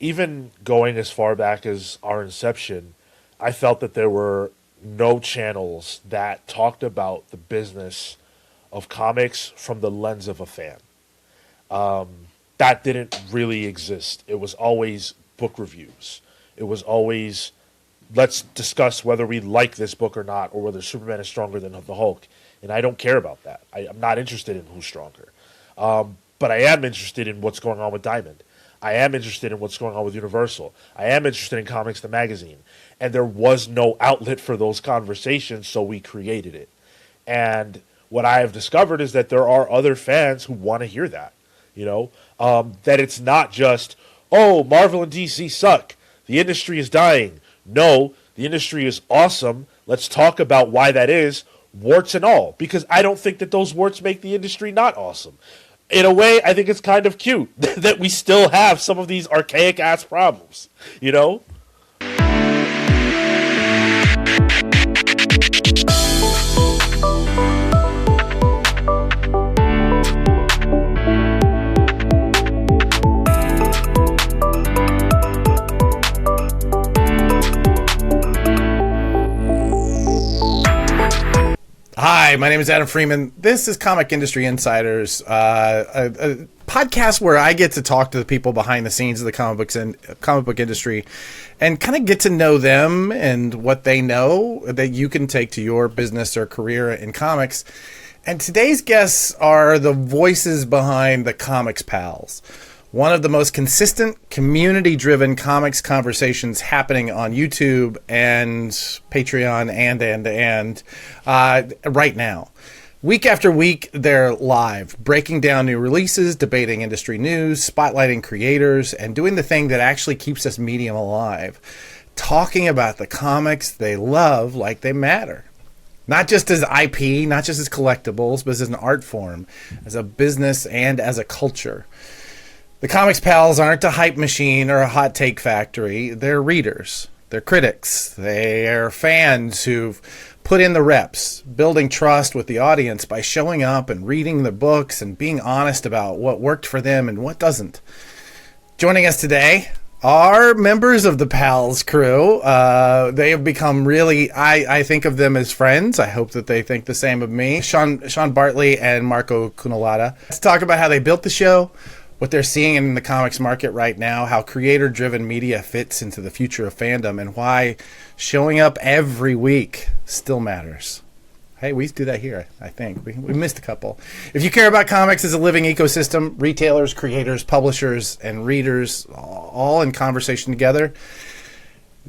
even going as far back as our inception, I felt that there were no channels that talked about the business of comics from the lens of a fan. That didn't really exist. It was always book reviews. It was always, let's discuss whether we like this book or not, or whether Superman is stronger than the Hulk. And I don't care about that. I'm not interested in who's stronger. But I am interested in what's going on with Diamond. I am interested in what's going on with Universal. I am interested in Comics the Magazine. And there was no outlet for those conversations, so we created it. And what I have discovered is that there are other fans who want to hear that. That it's not just, oh, Marvel and DC suck. The industry is dying. No, the industry is awesome. Let's talk about why that is, warts and all. Because I don't think that those warts make the industry not awesome. In a way, I think it's kind of cute that we still have some of these archaic-ass problems, Hi, my name is Adam Freeman. This is Comic Industry Insiders, a podcast where I get to talk to the people behind the scenes of the comic book industry and kind of get to know them and what they know that you can take to your business or career in comics. And today's guests are the voices behind the Comics Pals, one of the most consistent, community-driven comics conversations happening on YouTube and Patreon and right now. Week after week, they're live, breaking down new releases, debating industry news, spotlighting creators, and doing the thing that actually keeps this medium alive, talking about the comics they love like they matter. Not just as IP, not just as collectibles, but as an art form, as a business, and as a culture. The Comics Pals aren't a hype machine or a hot take factory. They're readers. They're critics. They're fans who've put in the reps, building trust with the audience by showing up and reading the books and being honest about what worked for them and what doesn't. Joining us today are members of the Pals crew. They have become really, I think of them as friends. I hope that they think the same of me. Sean BARTLEY and Marco CUNALATA. Let's talk about how they built the show, what they're seeing in the comics market right now, how creator-driven media fits into the future of fandom, and why showing up every week still matters. Hey, we do that here, I think. We missed a couple. If you care about comics as a living ecosystem, retailers, creators, publishers, and readers all in conversation together,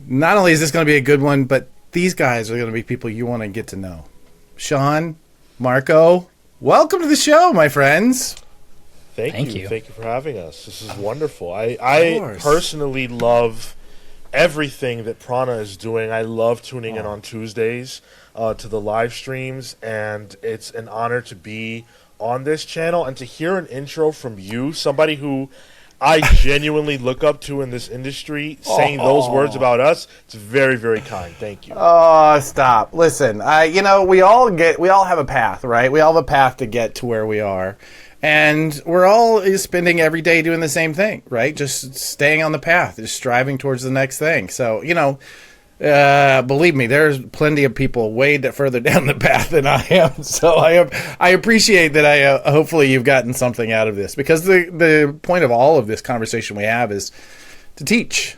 not only is this going to be a good one, but these guys are going to be people you want to get to know. Sean, Marco, welcome to the show, my friends. Thank you. Thank you for having us. This is wonderful. I personally love everything that Prana is doing. I love tuning in on Tuesdays to the live streams, and it's an honor to be on this channel and to hear an intro from you, somebody who I genuinely look up to in this industry, saying those words about us. It's very, very kind. Thank you. Oh, stop. Listen, we all have a path, right? We all have a path to get to where we are. And we're all spending every day doing the same thing, right? Just staying on the path, just striving towards the next thing. So, believe me, there's plenty of people way further down the path than I am. So I appreciate that. Hopefully you've gotten something out of this, because the point of all of this conversation we have is to teach,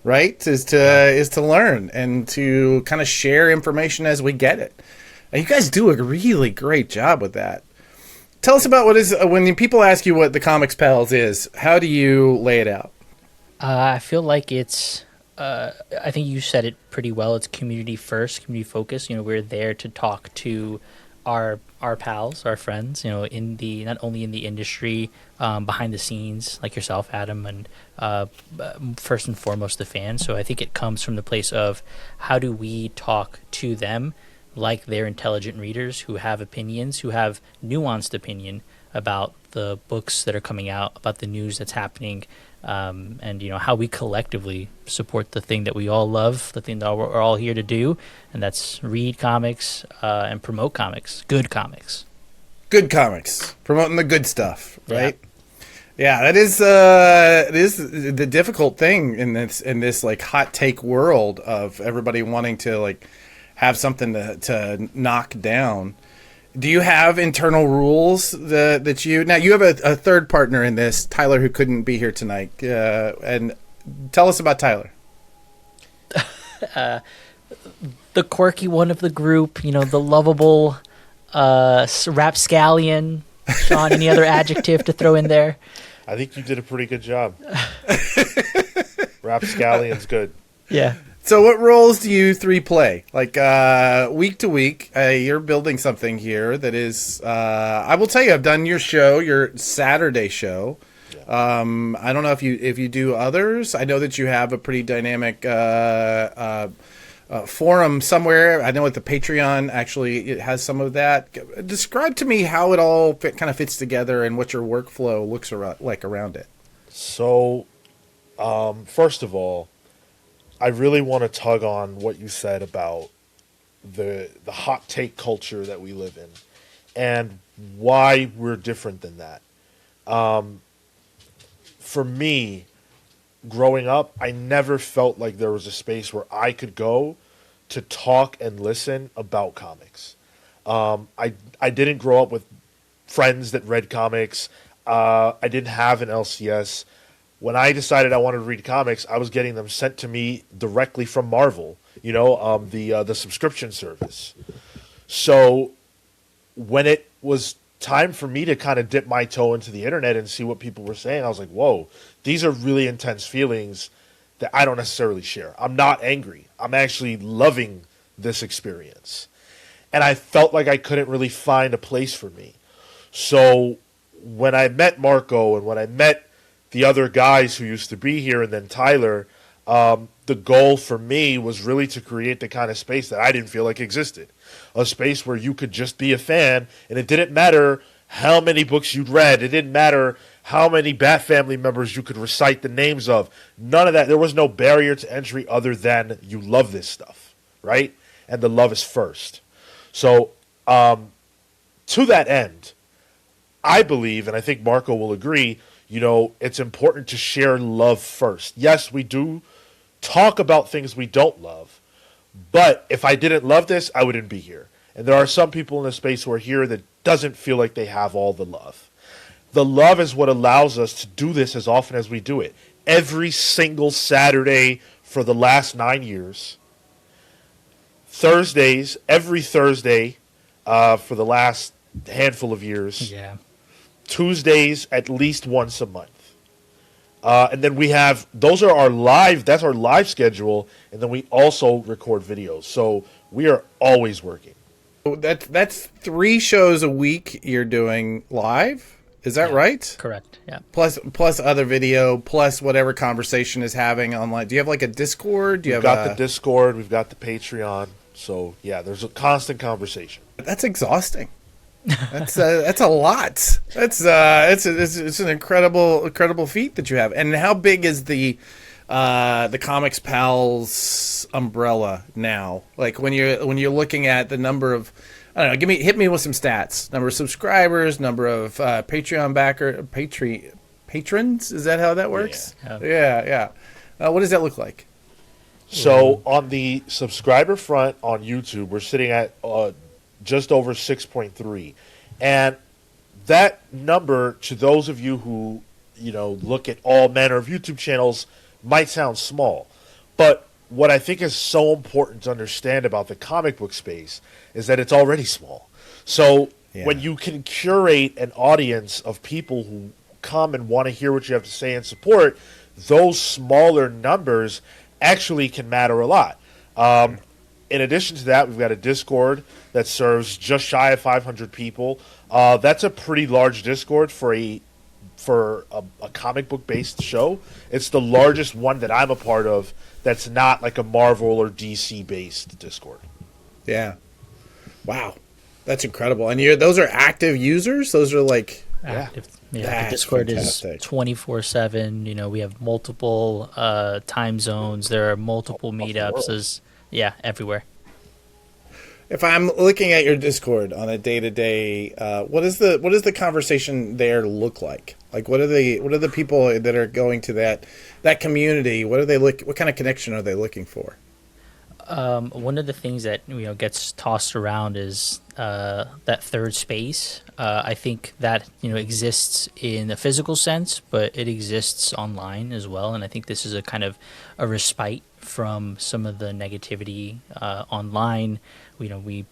right? Is to learn and to kind of share information as we get it. And you guys do a really great job with that. Tell us about when people ask you what the Comics Pals is, how do you lay it out? I feel like it's, I think you said it pretty well. It's community first, community focused. We're there to talk to our pals, our friends, not only in the industry, behind the scenes, like yourself, Adam, and first and foremost, the fans. So I think it comes from the place of how do we talk to them like they're intelligent readers who have opinions, who have nuanced opinion about the books that are coming out, about the news that's happening, and how we collectively support the thing that we all love, the thing that we're all here to do, and that's read comics and promote comics, good comics. Good comics, promoting the good stuff, right? Yeah, it is the difficult thing in this like hot take world of everybody wanting to like have something to knock down. Do you have internal rules that you now you have a third partner in this, Tyler, who couldn't be here tonight, and tell us about Tyler. The quirky one of the group, the lovable rapscallion. Sean, any other adjective to throw in there? I think you did a pretty good job. Rapscallion's good. Yeah. So what roles do you three play? Like week to week, you're building something here that is, I will tell you, I've done your show, your Saturday show. Yeah. I don't know if you do others. I know that you have a pretty dynamic forum somewhere. I know at the Patreon, actually, it has some of that. Describe to me how it all kind of fits together and what your workflow looks like around it. So, first of all, I really want to tug on what you said about the hot take culture that we live in and why we're different than that. For me, growing up, I never felt like there was a space where I could go to talk and listen about comics. I didn't grow up with friends that read comics. I didn't have an LCS. When I decided I wanted to read comics, I was getting them sent to me directly from Marvel, the subscription service. So when it was time for me to kind of dip my toe into the internet and see what people were saying, I was like, whoa, these are really intense feelings that I don't necessarily share. I'm not angry. I'm actually loving this experience. And I felt like I couldn't really find a place for me. So when I met Marco and when I met the other guys who used to be here and then Tyler, the goal for me was really to create the kind of space that I didn't feel like existed. A space where you could just be a fan, and it didn't matter how many books you'd read. It didn't matter how many Bat Family members you could recite the names of. None of that. There was no barrier to entry other than you love this stuff, right? And the love is first. So to that end, I believe, and I think Marco will agree, it's important to share love first. Yes, we do talk about things we don't love, but if I didn't love this, I wouldn't be here. And there are some people in the space who are here that doesn't feel like they have all the love. The love is what allows us to do this as often as we do it. Every single Saturday for the last 9 years. Thursdays, every Thursday for the last handful of years. Yeah. Tuesdays at least once a month. And then we have, that's our live schedule, and then we also record videos. So we are always working. That's 3 shows a week you're doing live? Is that right? Correct. Yeah. Plus other video, plus whatever conversation is having online. Do you have like a Discord? We've got the Discord, we've got the Patreon. So yeah, there's a constant conversation. That's exhausting. That's a lot. It's an incredible feat that you have. And how big is the Comics Pals umbrella now? Like when you're looking at the number of, I don't know, hit me with some stats. Number of subscribers, number of Patreon patrons. Is that how that works? Yeah. What does that look like? So on the subscriber front on YouTube, we're sitting at just over 6.3, and that number, to those of you who look at all manner of YouTube channels, might sound small, but what I think is so important to understand about the comic book space is that it's already small. So when you can curate an audience of people who come and want to hear what you have to say and support, those smaller numbers actually can matter a lot. In addition to that, we've got a Discord that serves just shy of 500 people. That's a pretty large Discord for a comic book based show. It's the largest one that I'm a part of that's not like a Marvel or DC based Discord. Yeah. Wow. That's incredible. And those are active users? Those are like active. Yeah, the Discord fantastic. Is 24/7. We have multiple time zones. There are multiple meetups. Everywhere. If I'm looking at your Discord on a day-to-day, what is the conversation there look like? Like, what are the people that are going to that community? What kind of connection are they looking for? One of the things that gets tossed around is that third space. I think that exists in a physical sense, but it exists online as well. And I think this is a kind of a respite from some of the negativity online. We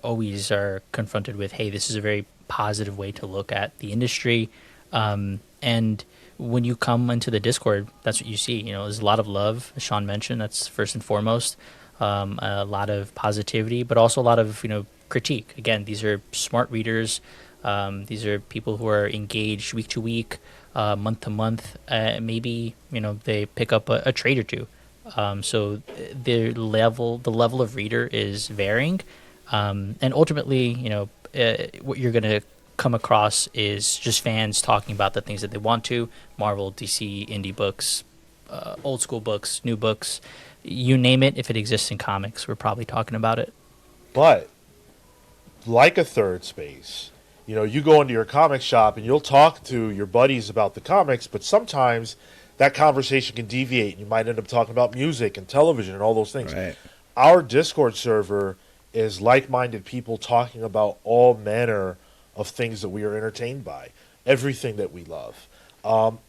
always are confronted with, hey, this is a very positive way to look at the industry, and when you come into the Discord, that's what you see. There's a lot of love, as Sean mentioned. That's first and foremost. A lot of positivity, but also a lot of critique. Again, these are smart readers. These are people who are engaged week to week, month to month. Maybe they pick up a trade or two. So the level of reader is varying, and ultimately, what you're gonna come across is just fans talking about the things that they want to: Marvel, DC, indie books, old school books, new books. You name it, if it exists in comics, we're probably talking about it. But like a third space, you go into your comic shop and you'll talk to your buddies about the comics, but sometimes that conversation can deviate and you might end up talking about music and television and all those things. Right. Our Discord server is like-minded people talking about all manner of things that we are entertained by, everything that we love.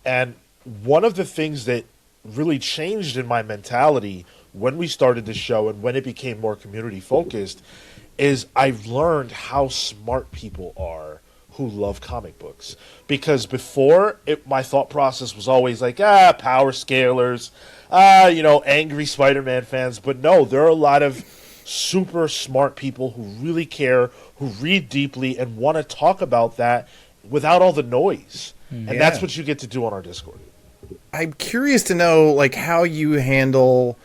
And one of the things that really changed in my mentality when we started the show and when it became more community focused is I've learned how smart people are who love comic books. Because before, my thought process was always like, power scalers, angry Spider-Man fans. But no, there are a lot of super smart people who really care, who read deeply and want to talk about that without all the noise. And that's what you get to do on our Discord. I'm curious to know, like, how you handle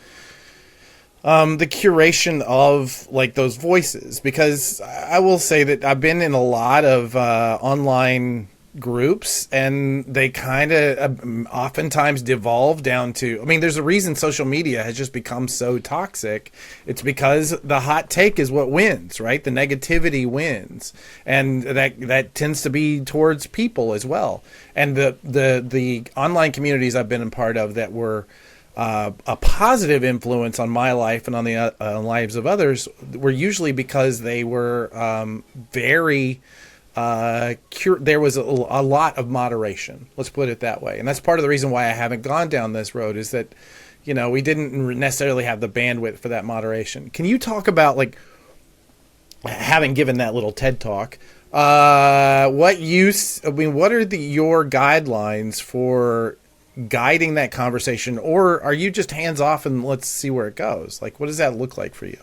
the curation of, like, those voices, because I will say that I've been in a lot of online groups, and they kind of oftentimes devolve down to, there's a reason social media has just become so toxic. It's because the hot take is what wins, right? The negativity wins, and that tends to be towards people as well. And the online communities I've been a part of that were a positive influence on my life and on the lives of others were usually because they were very there was a lot of moderation. Let's put it that way. And that's part of the reason why I haven't gone down this road, is that, we didn't necessarily have the bandwidth for that moderation. Can you talk about, like, having given that little TED talk, what are your guidelines for guiding that conversation, or are you just hands off and let's see where it goes? Like, what does that look like for you?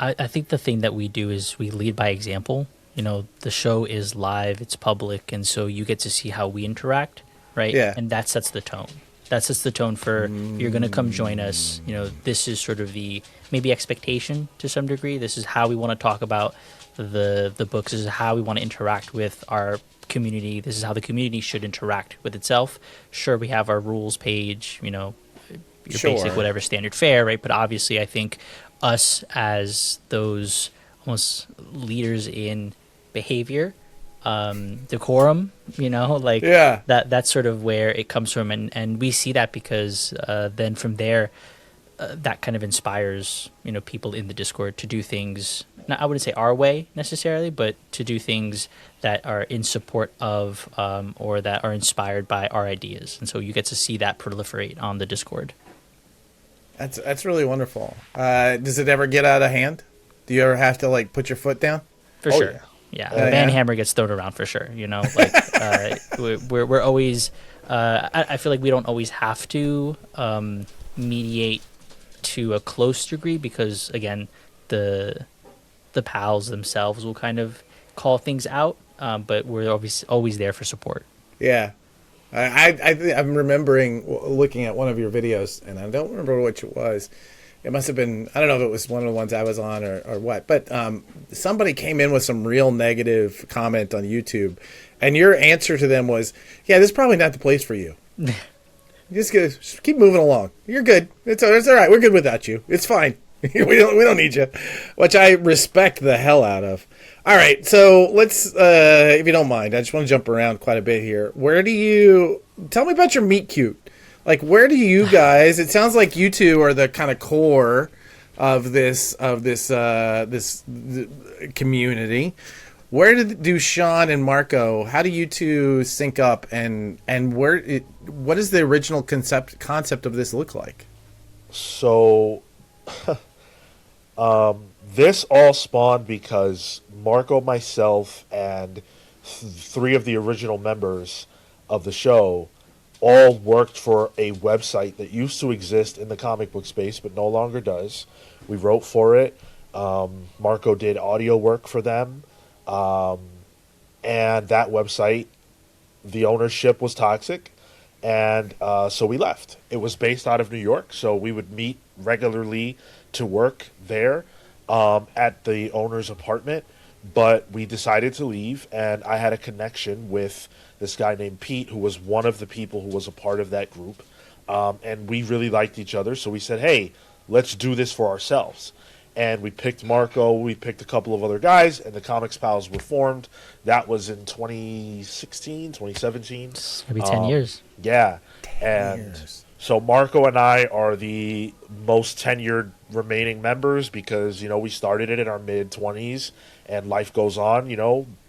I think the thing that we do is we lead by example. The show is live, it's public, and so you get to see how we interact, right? Yeah. And that sets the tone. That sets the tone for, you're going to come join us. This is sort of the maybe expectation to some degree. This is how we want to talk about the books. This is how we want to interact with our community. This is how the community should interact with itself. Sure, we have our rules page, your basic whatever standard fare, right? But obviously, I think us as those almost leaders in behavior, decorum, that's sort of where it comes from. And we see that because then from there, that kind of inspires, people in the Discord to do things, not, I wouldn't say our way necessarily, but to do things that are in support of or that are inspired by our ideas. And so you get to see that proliferate on the Discord. That's really wonderful. Does it ever get out of hand? Do you ever have to, like, put your foot down? For sure. Yeah. The band hammer gets thrown around for sure. We're always, I feel like we don't always have to mediate to a close degree because, again, the pals themselves will kind of call things out, but we're always there for support. Yeah. I'm remembering looking at one of your videos, and I don't remember which it was. It must have been, I don't know if it was one of the ones I was on or what, but somebody came in with some real negative comment on YouTube, and your answer to them was, yeah, this is probably not the place for you. Just keep moving along. You're good. It's all right. We're good without you. It's fine. we don't need you, which I respect the hell out of. All right, so let's, if you don't mind, I just want to jump around quite a bit here. Tell me about your meet cute. Like, where do you guys? It sounds like you two are the kind of core of this community. Where do Sean and Marco? How do you two sync up, and what does the original concept of this look like? So, this all spawned because Marco, myself, and three of the original members of the show all worked for a website that used to exist in the comic book space but no longer does. We wrote for it. Marco did audio work for them. And that website, the ownership was toxic. And so we left. It was based out of New York, so we would meet regularly to work there at the owner's apartment. But we decided to leave, and I had a connection with this guy named Pete, who was one of the people who was a part of that group. And we really liked each other, so we said, hey, let's do this for ourselves. And we picked Marco, we picked a couple of other guys, and the Comics Pals were formed. That was in 2016, 2017. It's gonna be 10 years. Yeah. 10 years. So Marco and I are the most tenured remaining members because, we started it in our mid-20s, and life goes on,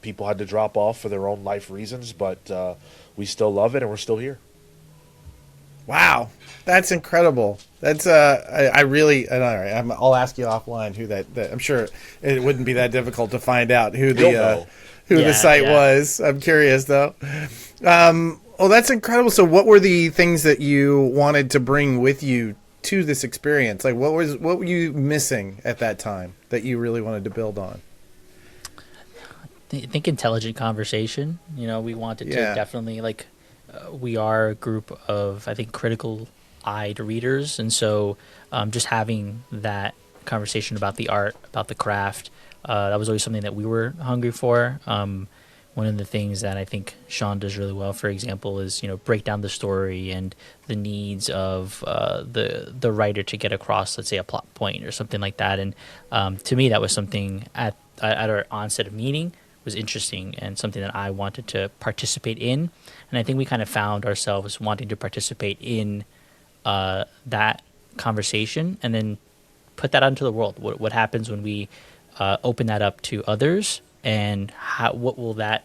People had to drop off for their own life reasons, but we still love it, and we're still here. Wow, that's incredible. That's I really. All right, I'll ask you offline who that. I'm sure it wouldn't be that difficult to find out who the site was. I'm curious though. Oh, that's incredible. So, what were the things that you wanted to bring with you to this experience? Like, what were you missing at that time that you really wanted to build on? I think intelligent conversation. We wanted to definitely we are a group of, I think, critical-eyed readers, and so just having that conversation about the art, about the craft, that was always something that we were hungry for. One of the things that I think Sean does really well, for example, is break down the story and the needs of the writer to get across, let's say, a plot point or something like that. And to me, that was something at our onset of meeting was interesting and something that I wanted to participate in. And I think we kind of found ourselves wanting to participate in that conversation and then put that out into the world. What happens when we open that up to others, and what will that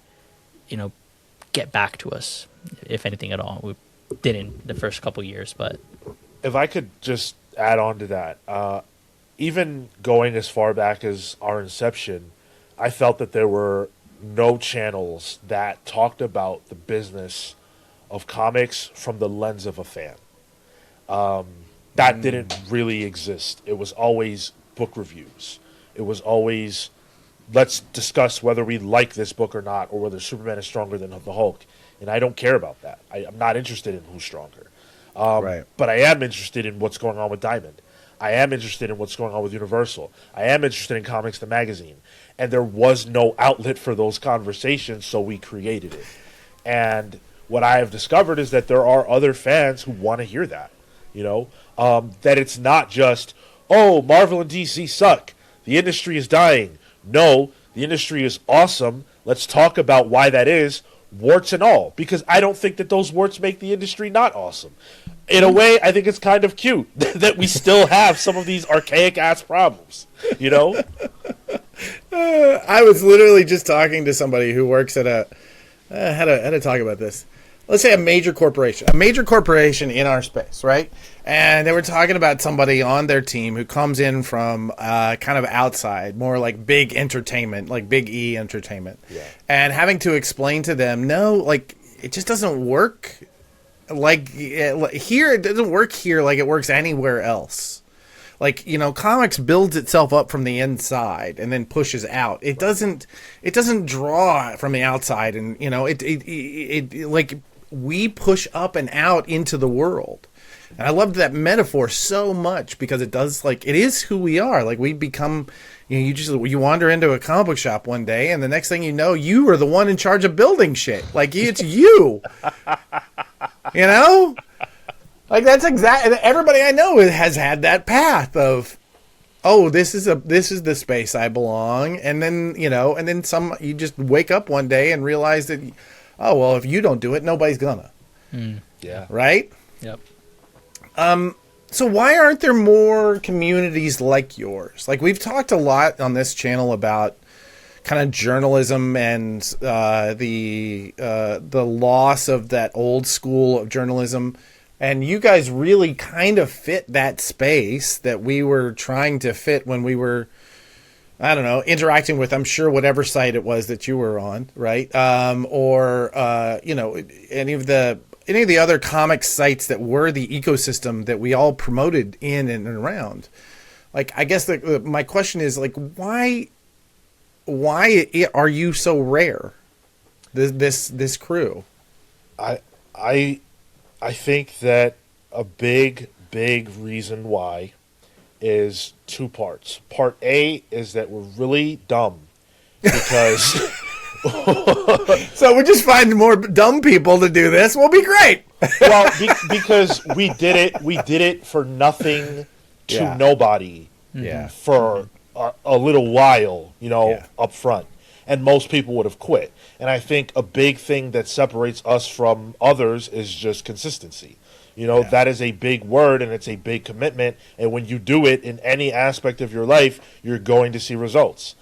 get back to us, if anything at all? We didn't the first couple years, but if I could just add on to that, even going as far back as our inception, I felt that there were no channels that talked about the business of comics from the lens of a fan. That didn't really exist. It was always book reviews. It was always, let's discuss whether we like this book or not, or whether Superman is stronger than the Hulk. And I don't care about that. I'm not interested in who's stronger. Right. But I am interested in what's going on with Diamond. I am interested in what's going on with Universal. I am interested in Comics the Magazine. And there was no outlet for those conversations, so we created it. And what I have discovered is that there are other fans who want to hear that. That it's not just, oh, Marvel and DC suck. The industry is dying. No, the industry is awesome. Let's talk about why that is, warts and all. Because I don't think that those warts make the industry not awesome. In a way, I think it's kind of cute that we still have some of these archaic-ass problems, I was literally just talking to somebody who works at had to talk about this. Let's say a major corporation in our space, right? And they were talking about somebody on their team who comes in from kind of outside, more like big entertainment, like Big E entertainment. Yeah. And having to explain to them, no, it just doesn't work. Here, it doesn't work here like it works anywhere else. Comics builds itself up from the inside and then pushes out. It doesn't draw from the outside, and we push up and out into the world. And I loved that metaphor so much because it does, it is who we are. We become, you wander into a comic book shop one day, and the next thing you know, you are the one in charge of building shit. It's you. That's exactly, everybody I know has had that path of, oh, this is the space I belong, and then you just wake up one day and realize that, oh well, if you don't do it, nobody's gonna. Yeah. Right? Yep. So why aren't there more communities like yours? Like, we've talked a lot on this channel about kind of journalism and the loss of that old school of journalism, and you guys really kind of fit that space that we were trying to fit when we were, I don't know, interacting with, I'm sure, whatever site it was that you were on, right? Or any of the other comic sites that were the ecosystem that we all promoted in and around. Like, I guess my question is, like, why are you so rare? This crew. I think that a big reason why is two parts. Part A is that we're really dumb because So we just find more dumb people to do this. We'll be great. well, because we did it for nothing to Yeah. nobody Yeah. for a little while, Yeah. up front. And most people would have quit. And I think a big thing that separates us from others is just consistency. That is a big word and it's a big commitment. And when you do it in any aspect of your life, you're going to see results.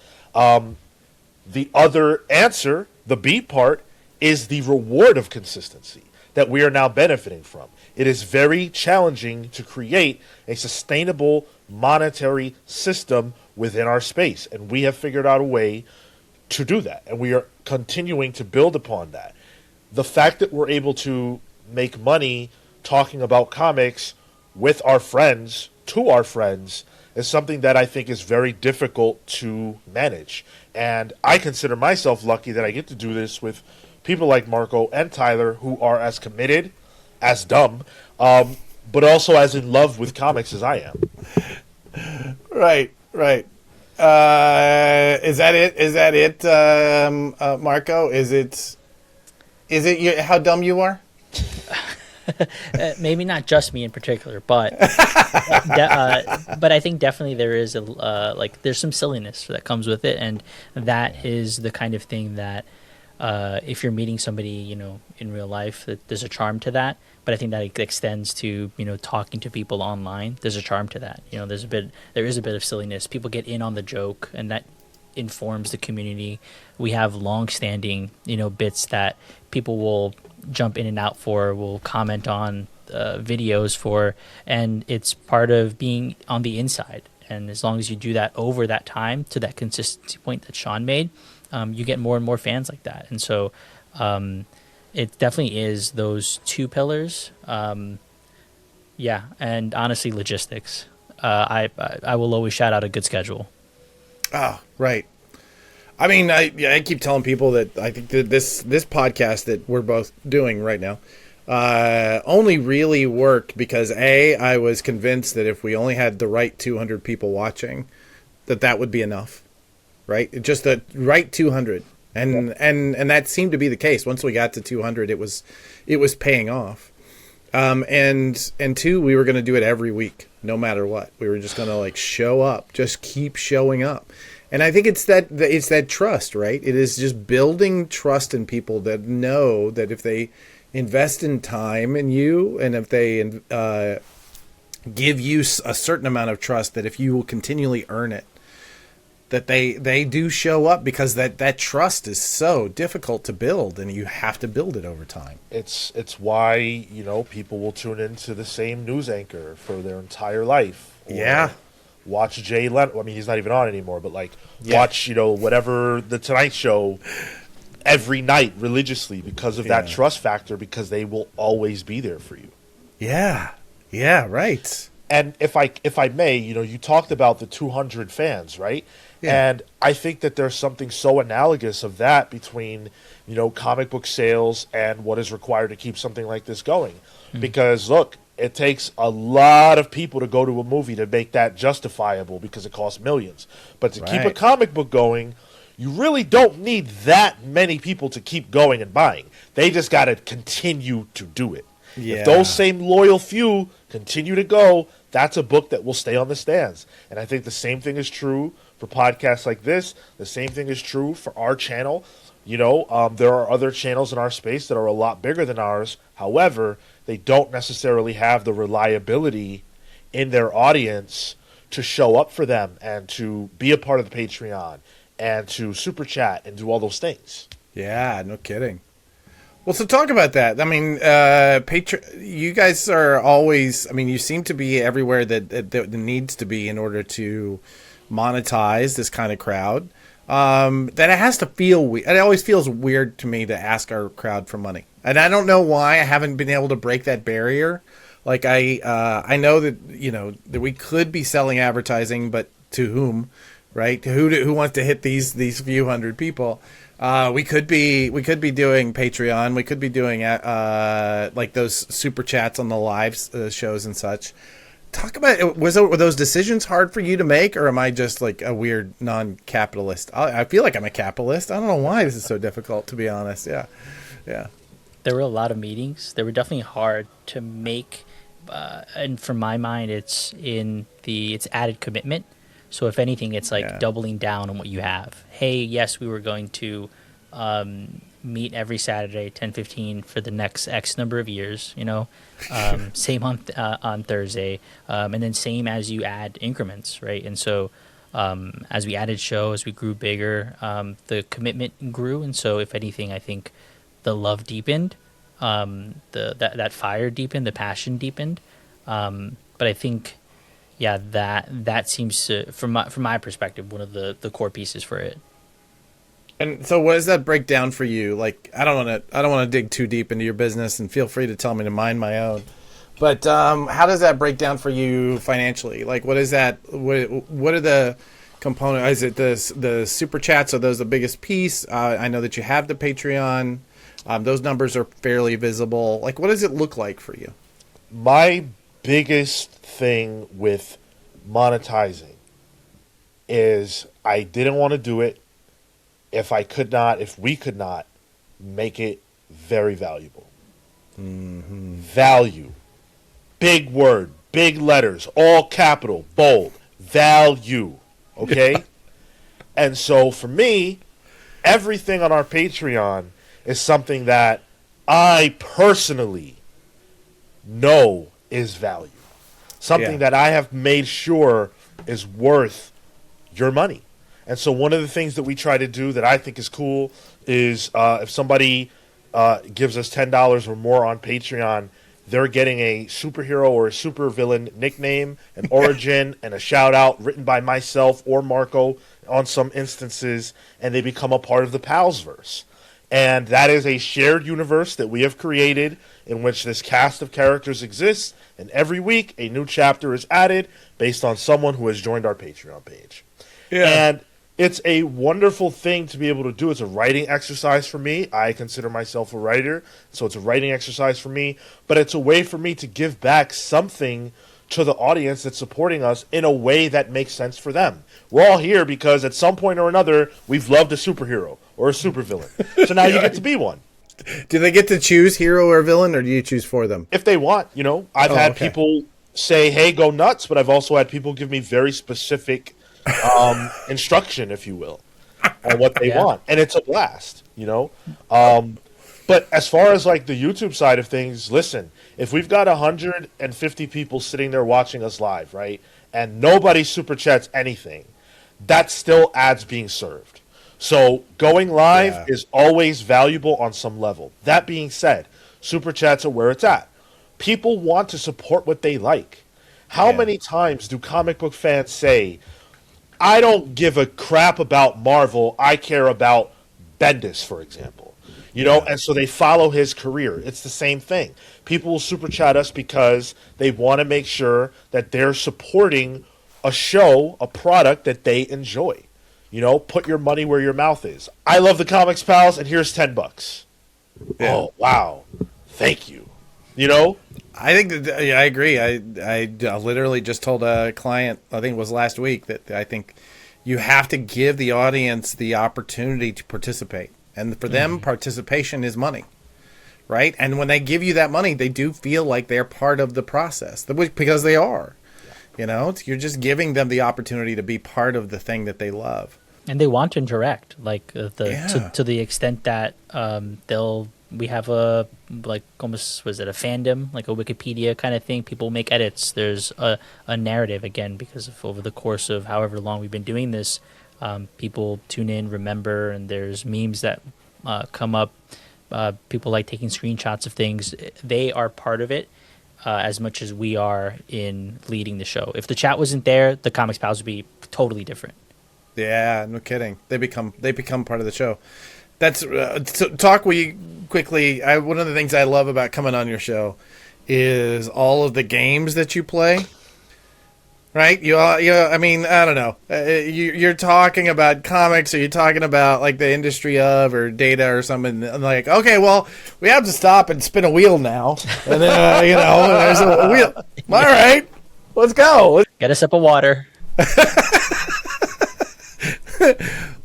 The other answer, the B part, is the reward of consistency that we are now benefiting from. It is very challenging to create a sustainable monetary system within our space. And we have figured out a way to do that. And we are continuing to build upon that. The fact that we're able to make money talking about comics with our friends, to our friends, is something that I think is very difficult to manage. And I consider myself lucky that I get to do this with people like Marco and Tyler, who are as committed, as dumb, but also as in love with comics as I am. Right. Is that it, Marco? Is it how dumb you are? Maybe not just me in particular, but but I think definitely there is there's some silliness that comes with it, and that is the kind of thing that if you're meeting somebody in real life, that there's a charm to that. But I think that it extends to talking to people online. There's a charm to that. There is a bit of silliness. People get in on the joke, and that informs the community. We have long-standing bits that people will jump in and out for, will comment on videos for, and it's part of being on the inside. And as long as you do that over that time to that consistency point that Sean made, you get more and more fans like that. And so it definitely is those two pillars. And honestly, logistics. I will always shout out a good schedule. Oh, right. I mean, I keep telling people that I think that this podcast that we're both doing right now only really worked because I was convinced that if we only had the right 200 people watching, that would be enough, right? Just the right 200, and that seemed to be the case. Once we got to 200, it was paying off. And two, we were going to do it every week, no matter what. We were just going to show up, just keep showing up. And I think it's that trust, right? It is just building trust in people that know that if they invest in time in you, and if they give you a certain amount of trust, that if you will continually earn it, that they do show up, because that trust is so difficult to build, and you have to build it over time. It's why people will tune into the same news anchor for their entire life. Yeah. Watch Jay Leno. I mean, he's not even on anymore, but watch whatever the Tonight Show every night religiously because of that trust factor, because they will always be there for you. Yeah, right. And if I may, you talked about the 200 fans, right? Yeah. And I think that there's something so analogous of that between comic book sales and what is required to keep something like this going. Because look, it takes a lot of people to go to a movie to make that justifiable, because it costs millions. But to keep a comic book going, you really don't need that many people to keep going and buying. They just got to continue to do it. Yeah. If those same loyal few continue to go, that's a book that will stay on the stands. And I think the same thing is true for podcasts like this. The same thing is true for our channel. There are other channels in our space that are a lot bigger than ours. However, they don't necessarily have the reliability in their audience to show up for them and to be a part of the Patreon and to super chat and do all those things. Yeah, no kidding. Well, so talk about that. I mean, you guys are always, I mean, you seem to be everywhere that needs to be in order to monetize this kind of crowd. That it has to feel it always feels weird to me to ask our crowd for money. And I don't know why I haven't been able to break that barrier. Like I know that, that we could be selling advertising, but to whom, right? Who wants to hit these few hundred people? We could be doing Patreon. We could be doing like those super chats on the live shows and such. Talk about it. Were those decisions hard for you to make, or am I just like a weird non-capitalist? I feel like I'm a capitalist. I don't know why this is so difficult, to be honest. Yeah. There were a lot of meetings. They were definitely hard to make, and from my mind, it's added commitment. So if anything, it's like doubling down on what you have. Hey, yes, we were going to meet every Saturday, 10:15 for the next X number of years. Same on Thursday, and then same as you add increments, right? And so as we added shows, we grew bigger. The commitment grew, and so if anything, I think the love deepened, that fire deepened, the passion deepened. But I think. Yeah, that seems to, from my perspective, one of the core pieces for it. And so, what does that break down for you? Like, I don't want to dig too deep into your business, and feel free to tell me to mind my own. But how does that break down for you financially? Like, what is that? What are the components? Is it the super chats? Are those the biggest piece? I know that you have the Patreon. Those numbers are fairly visible. Like, what does it look like for you? My biggest thing with monetizing is I didn't want to do it if we could not make it very valuable. Mm-hmm. Value. Big word, big letters, all capital, bold. Value. Okay? And so for me, everything on our Patreon is something that I personally know is value. Something that I have made sure is worth your money. And so one of the things that we try to do that I think is cool is if somebody gives us $10 or more on Patreon, they're getting a superhero or a supervillain nickname, an origin, and a shout-out written by myself or Marco on some instances, and they become a part of the Palsverse. And that is a shared universe that we have created in which this cast of characters exists, and every week a new chapter is added based on someone who has joined our Patreon page. Yeah. And it's a wonderful thing to be able to do. It's a writing exercise for me. I consider myself a writer, so it's a writing exercise for me, but it's a way for me to give back something to the audience that's supporting us in a way that makes sense for them. We're all here because at some point or another, we've loved a superhero or a supervillain. So now you get to be one. Do they get to choose hero or villain, or do you choose for them? If they want, I've had people say, hey, go nuts, but I've also had people give me very specific instruction, if you will, on what they want. And it's a blast, But as far as like the YouTube side of things, listen, if we've got 150 people sitting there watching us live, right, and nobody super chats anything, that still adds being served. So going live is always valuable on some level. That being said, super chats are where it's at. People want to support what they like. How many times do comic book fans say, I don't give a crap about Marvel, I care about Bendis, for example. And so they follow his career. It's the same thing. People will super chat us because they want to make sure that they're supporting a show, a product that they enjoy. Put your money where your mouth is. I love the Comics Pals, and here's $10. Yeah. Oh, wow. Thank you. I think that, I agree. I literally just told a client, I think it was last week, that I think you have to give the audience the opportunity to participate. And for them, participation is money. right? And when they give you that money, they do feel like they're part of the process, because they are. You know, you're just giving them the opportunity to be part of the thing that they love. And they want to interact, like Yeah. to the extent that we have a, like, almost, was it a fandom, like a Wikipedia kind of thing. People make edits. There's a narrative, again, because of over the course of however long we've been doing this, people tune in, remember, and there's memes that come up. People like taking screenshots of things. They are part of it. As much as we are in leading the show. If the chat wasn't there, the Comics Pals would be totally different. Yeah, no kidding. They become part of the show. That's so talk we quickly. One of the things I love about coming on your show is all of the games that you play. Right? I mean, I don't know. You're talking about comics, or you're talking about like the industry of, or data or something. And like, okay, well, we have to stop and spin a wheel now. And then, there's a wheel. All right, let's go. Get a sip of water.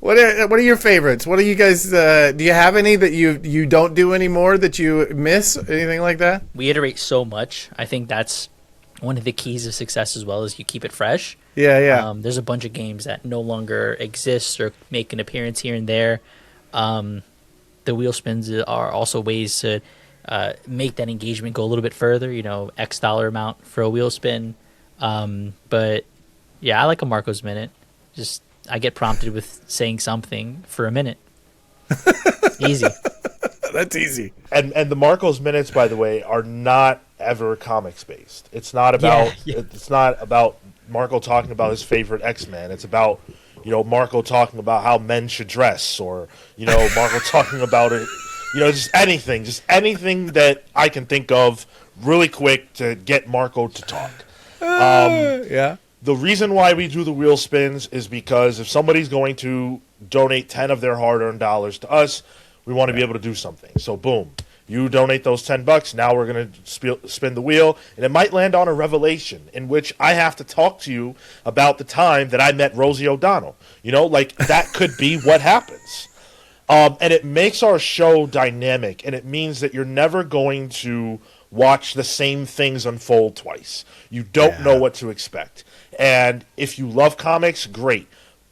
What are your favorites? What are you guys? Do you have any that you don't do anymore that you miss? Anything like that? We iterate so much. I think that's one of the keys of success as well, is you keep it fresh. Yeah. There's a bunch of games that no longer exist or make an appearance here and there. The wheel spins are also ways to make that engagement go a little bit further. X dollar amount for a wheel spin. But yeah, I like a Marco's Minute. Just I get prompted with saying something for a minute. Easy. That's easy. And the Marco's minutes, by the way, are not ever comics based. It's not about it's not about Marco talking about his favorite X-Men. It's about Marco talking about how men should dress, or Marco talking about it. Just anything that I can think of really quick to get Marco to talk. Yeah. The reason why we do the wheel spins is because if somebody's going to donate 10 of their hard-earned dollars to us, we want to be able to do something. So boom, you donate those $10. Now we're going to spin the wheel, and it might land on a revelation in which I have to talk to you about the time that I met Rosie O'Donnell. That could be what happens. And it makes our show dynamic, and it means that you're never going to watch the same things unfold twice. You don't know what to expect. And if you love comics, great.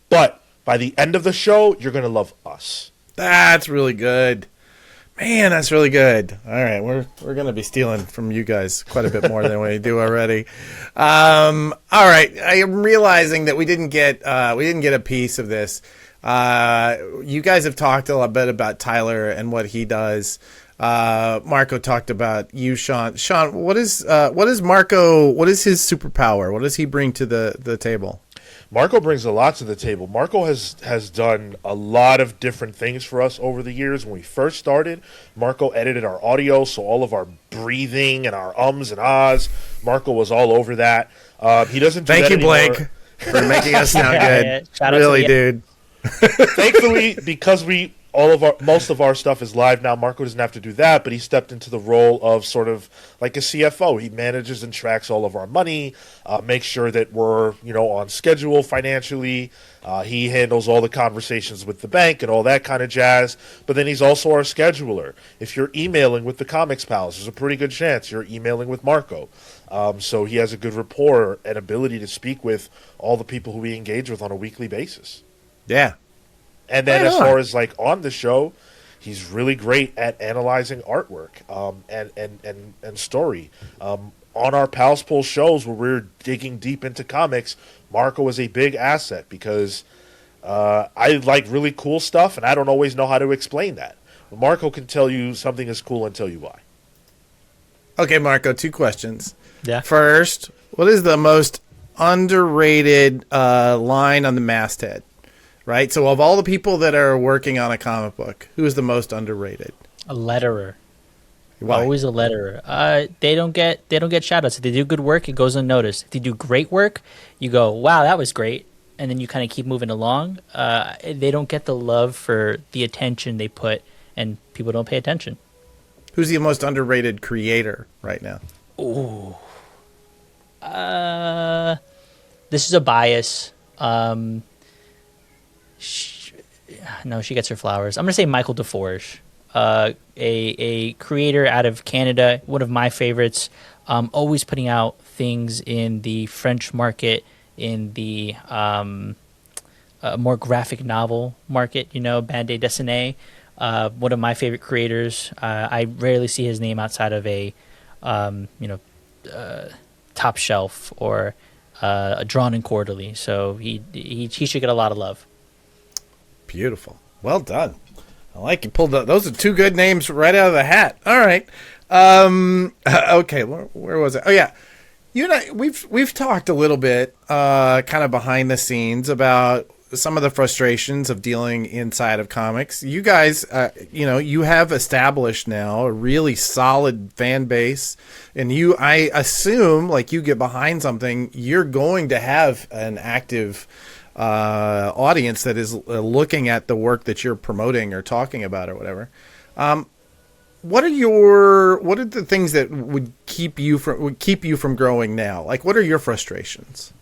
But by the end of the show, you're going to love us. That's really good. Man, that's really good. All right, we're going to be stealing from you guys quite a bit more than we do already. All right, I am realizing that we didn't get a piece of this. You guys have talked a little bit about Tyler and what he does. Marco talked about you, Sean. Sean, what is Marco? What is his superpower? What does he bring to the table? Marco brings a lot to the table. Marco has done a lot of different things for us over the years. When we first started, Marco edited our audio, so all of our breathing and our ums and ahs, Marco was all over that. He doesn't do Thank that you, anymore. Blake, for making us sound good. Shout out to Really, you. dude. Thankfully, because most of our stuff is live now, Marco doesn't have to do that, but he stepped into the role of sort of like a CFO. He manages and tracks all of our money, makes sure that we're on schedule financially. He handles all the conversations with the bank and all that kind of jazz. But then he's also our scheduler. If you're emailing with the Comics Pals, there's a pretty good chance you're emailing with Marco. So he has a good rapport and ability to speak with all the people who we engage with on a weekly basis. Yeah. And then Right as on. far as on the show, he's really great at analyzing artwork and story. On our Pals Pull shows where we're digging deep into comics, Marco is a big asset because I like really cool stuff and I don't always know how to explain that. But Marco can tell you something is cool and tell you why. Okay, Marco, 2 questions. Yeah. First, what is the most underrated line on the masthead? Right? So of all the people that are working on a comic book, who is the most underrated? A letterer. Why? Always a letterer. They don't get shout outs. If they do good work, it goes unnoticed. If they do great work, you go, wow, that was great. And then you kind of keep moving along. They don't get the love for the attention they put, and people don't pay attention. Who's the most underrated creator right now? Ooh. This is a bias. No, she gets her flowers. I'm going to say Michael DeForge. a creator out of Canada, one of my favorites, always putting out things in the French market, in the more graphic novel market, bande dessinée. One of my favorite creators. I rarely see his name outside of a, Top Shelf or a Drawn and Quarterly. So he should get a lot of love. Beautiful. Well done. I like you pulled up. Those are two good names right out of the hat. All right. Okay. Where was it? Oh yeah. You and I, we've talked a little bit, kind of behind the scenes about some of the frustrations of dealing inside of comics. You guys, you have established now a really solid fan base, and I assume, like, you get behind something, you're going to have an active audience that is looking at the work that you're promoting or talking about or whatever. What are the things that would keep you from growing now? Like, what are your frustrations?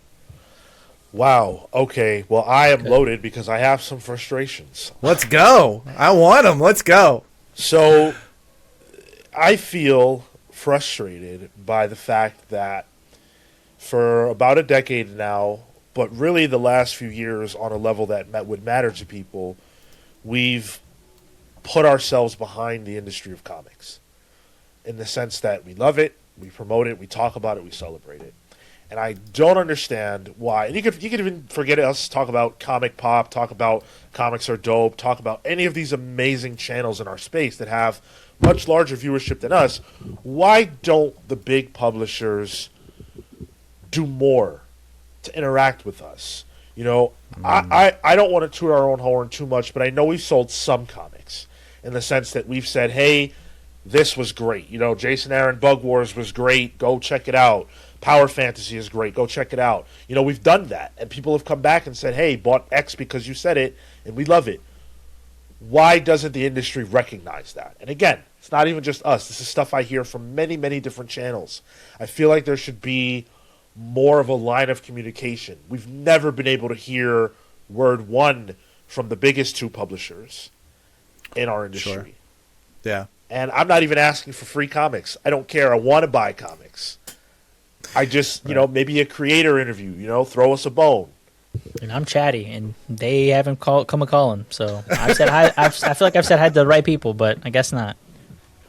Wow. Okay. Well, I am loaded because I have some frustrations. Let's go. I want them. Let's go. So I feel frustrated by the fact that for about a decade now, but really the last few years on a level that would matter to people, we've put ourselves behind the industry of comics in the sense that we love it, we promote it, we talk about it, we celebrate it. And I don't understand why. And you could even forget us, talk about comic pop, talk about comics are dope, talk about any of these amazing channels in our space that have much larger viewership than us. Why don't the big publishers do more to interact with us? I don't want to toot our own horn too much, but I know we've sold some comics in the sense that we've said, hey, this was great. Jason Aaron Bug Wars was great. Go check it out. Power Fantasy is great. Go check it out. We've done that, and people have come back and said, hey, bought X because you said it, and we love it. Why doesn't the industry recognize that? And again, it's not even just us. This is stuff I hear from many, many different channels. I feel like there should be more of a line of communication. We've never been able to hear word one from the biggest two publishers in our industry. Sure. Yeah. And I'm not even asking for free comics. I don't care. I want to buy comics. I just, maybe a creator interview, throw us a bone. And I'm chatty, and they haven't come a calling. So I've said hi. I feel like I've said hi to the right people, but I guess not.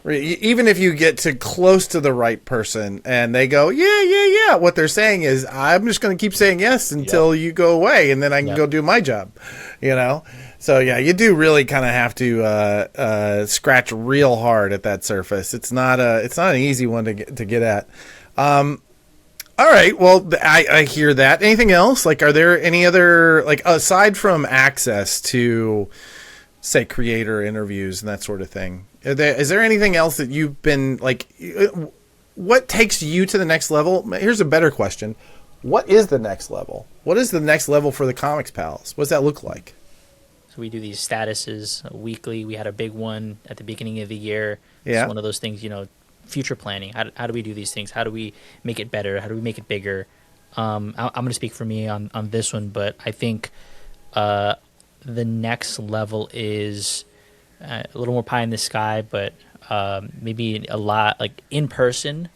Even if you get to close to the right person and they go, yeah, what they're saying is, I'm just going to keep saying yes until you go away, and then I can go do my job, So, yeah, you do really kind of have to scratch real hard at that surface. It's not an easy one to get at. All right. Well, I hear that. Anything else? Like, are there any other, like, aside from access to, say, creator interviews and that sort of thing, is there anything else that you've been, like, what takes you to the next level? Here's a better question. What is the next level? What is the next level for the Comics Pals? What does that look like? So we do these statuses weekly. We had a big one at the beginning of the year. Yeah. It's one of those things, future planning. How do we do these things? How do we make it better? How do we make it bigger? I'm going to speak for me on this one, but I think the next level is a little more pie in the sky, but maybe a lot like in-person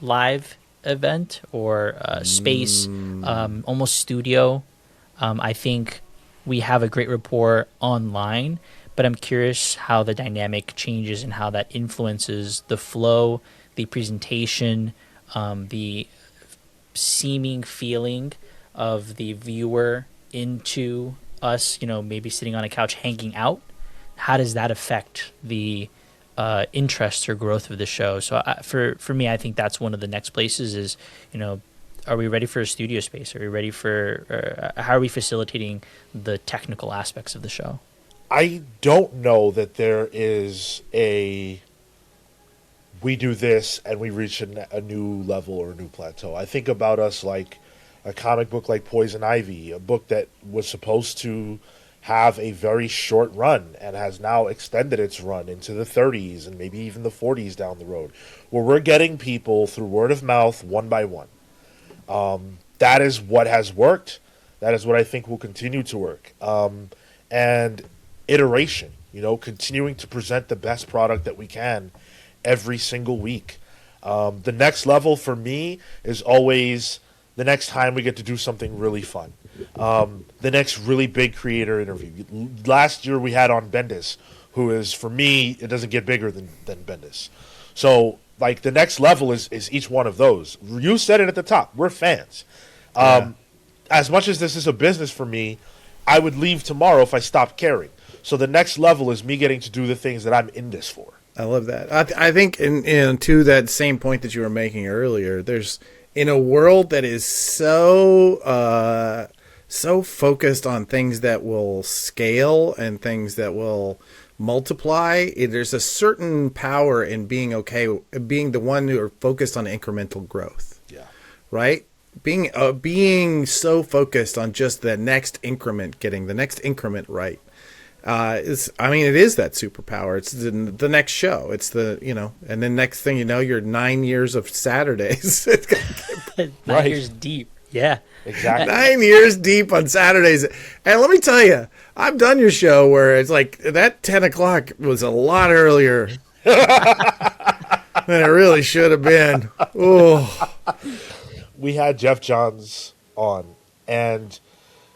live event or space, almost studio. I think we have a great rapport online, but I'm curious how the dynamic changes and how that influences the flow, the presentation, the seeming feeling of the viewer into us, maybe sitting on a couch hanging out. How does that affect the interest or growth of the show? So for me, I think that's one of the next places is, are we ready for a studio space? Are we ready for, how are we facilitating the technical aspects of the show? I don't know that there is we do this and we reach a new level or a new plateau. I think about us like a comic book like Poison Ivy, a book that was supposed to have a very short run and has now extended its run into the 30s and maybe even the 40s down the road, where we're getting people through word of mouth one by one. That is what has worked. That is what I think will continue to work. And iteration. continuing to present the best product that we can every single week. The next level for me is always the next time we get to do something really fun. The next really big creator interview. Last year we had on Bendis, who is, for me, it doesn't get bigger than Bendis. So, like, the next level is each one of those. You said it at the top. We're fans. As much as this is a business for me, I would leave tomorrow if I stopped caring. So the next level is me getting to do the things that I'm in this for. I love that. I think in to that same point that you were making earlier, there's, in a world that is so focused on things that will scale and things that will multiply, there's a certain power in being the one who are focused on incremental growth. Yeah. Right? Being so focused on just the next increment, getting the next increment right. It is that superpower. It's the next show. It's and then next thing you know, you're 9 years of Saturdays. 9 years deep. Yeah. Exactly. 9 years deep on Saturdays. And let me tell you, I've done your show where it's like that 10 o'clock was a lot earlier than it really should have been. Oh. We had Jeff Johns on, and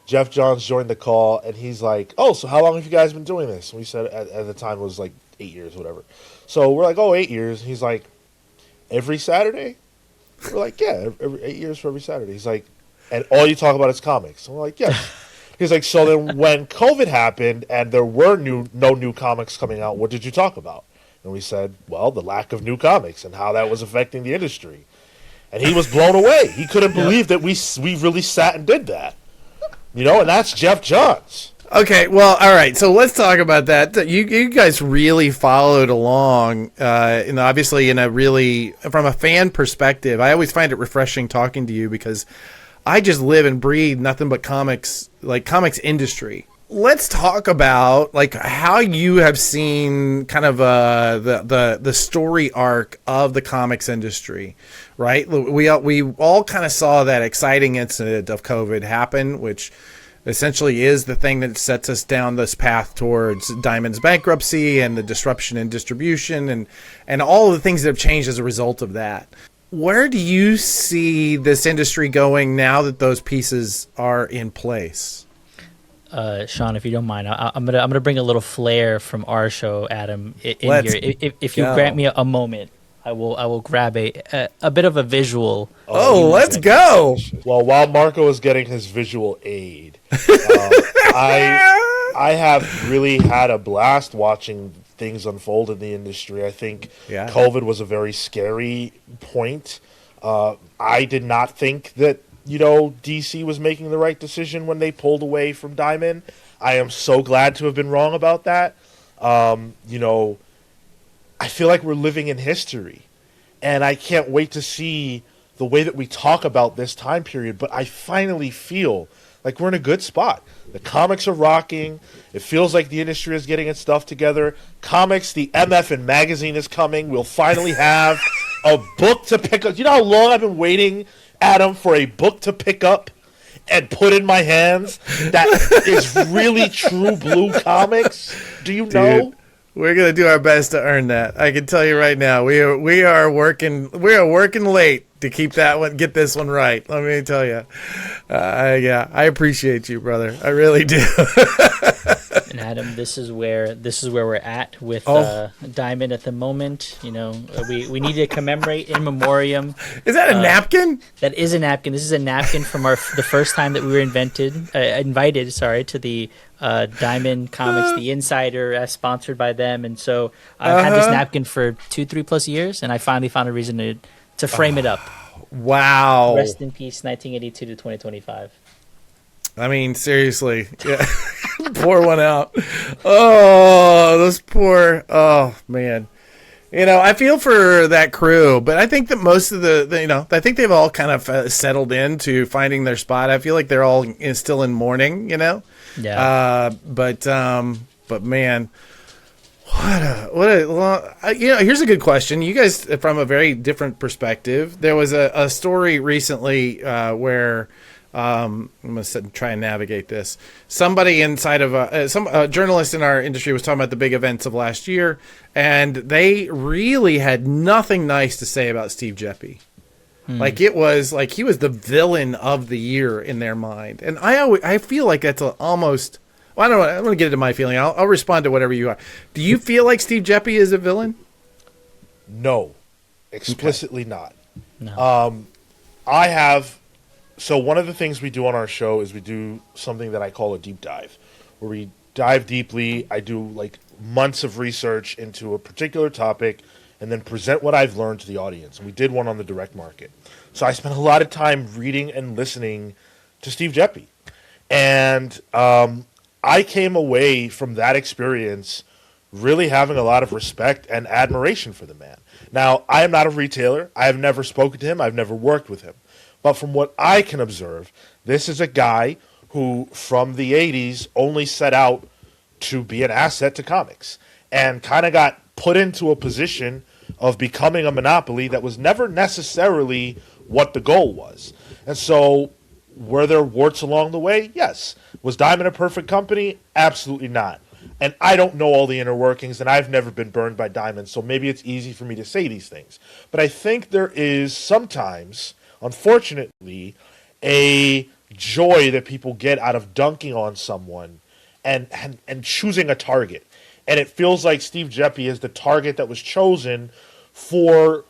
Jeff Johns joined the call, and he's like, "Oh, so how long have you guys been doing this?" And we said at the time it was like 8 years, whatever. So we're like, "Oh, 8 years." And he's like, "Every Saturday?" We're like, "Yeah, every 8 years for every Saturday." He's like, "And all you talk about is comics?" And we're like, "Yes." He's like, "So then when COVID happened and there were no new comics coming out, what did you talk about?" And we said, "Well, the lack of new comics and how that was affecting the industry." And he was blown away. He couldn't believe that we really sat and did that. And that's Jeff Johns. Okay, well, all right. So let's talk about that. You guys really followed along, obviously from a fan perspective. I always find it refreshing talking to you because I just live and breathe nothing but comics, like comics industry. Let's talk about like how you have seen kind of the story arc of the comics industry, right? We all kind of saw that exciting incident of COVID happen, which essentially is the thing that sets us down this path towards Diamond's bankruptcy and the disruption in distribution and all the things that have changed as a result of that. Where do you see this industry going now that those pieces are in place? Sean, if you don't mind, I'm gonna bring a little flair from our show, Adam, in here. If you grant me a moment, I will grab a bit of a visual. Let's go. Well, while Marco is getting his visual aid, I have really had a blast watching things unfold in the industry. I think COVID was a very scary point. I did not think that DC was making the right decision when they pulled away from Diamond. I am so glad to have been wrong about that. I feel like we're living in history, and I can't wait to see the way that we talk about this time period, but I finally feel like we're in a good spot. The comics are rocking. It feels like the industry is getting its stuff together. Comics, the MF and magazine is coming. We'll finally have a book to pick up. You know how long I've been waiting, Adam, for a book to pick up and put in my hands that is really true blue comics? Do you know? Dude, we're gonna do our best to earn that. I can tell you right now, we are working late to keep get this one right. Let me tell you, I appreciate you, brother. I really do. And Adam, this is where we're at with Diamond at the moment. We need to commemorate in memoriam. Is that a napkin? That is a napkin. This is a napkin from the first time that we were invited to the Diamond Comics, the Insider, sponsored by them. And so I've had this napkin for 2-3+ years, and I finally found a reason to frame it up. Wow. Rest in peace, 1982 to 2025. I mean, seriously. Yeah. Pour one out. Oh, oh, man. I feel for that crew, but I think that most of I think they've all kind of settled into finding their spot. I feel like they're all still in mourning, Yeah. But man, here's a good question. You guys, from a very different perspective, there was a story recently where I'm going to try and navigate this. Somebody inside of a journalist in our industry was talking about the big events of last year, and they really had nothing nice to say about Steve Jeppy. Like it was like he was the villain of the year in their mind, and I feel like that's almost. Well, I don't know. I'm going to get into my feeling. I'll respond to whatever you are. Do you feel like Steve Jeppy is a villain? No, explicitly not. No. I have. So one of the things we do on our show is we do something that I call a deep dive, where we dive deeply. I do like months of research into a particular topic, and then present what I've learned to the audience. And we did one on the direct market. So I spent a lot of time reading and listening to Steve Jeppy. And I came away from that experience really having a lot of respect and admiration for the man. Now, I am not a retailer. I have never spoken to him. I've never worked with him. But from what I can observe, this is a guy who, from the 80s, only set out to be an asset to comics and kind of got put into a position of becoming a monopoly that was never necessarily what the goal was. And so, were there warts along the way? Yes. Was Diamond a perfect company? Absolutely not. And I don't know all the inner workings, and I've never been burned by Diamond, so maybe it's easy for me to say these things. But I think there is sometimes, unfortunately, a joy that people get out of dunking on someone and choosing a target. And it feels like Steve Jeppy is the target that was chosen for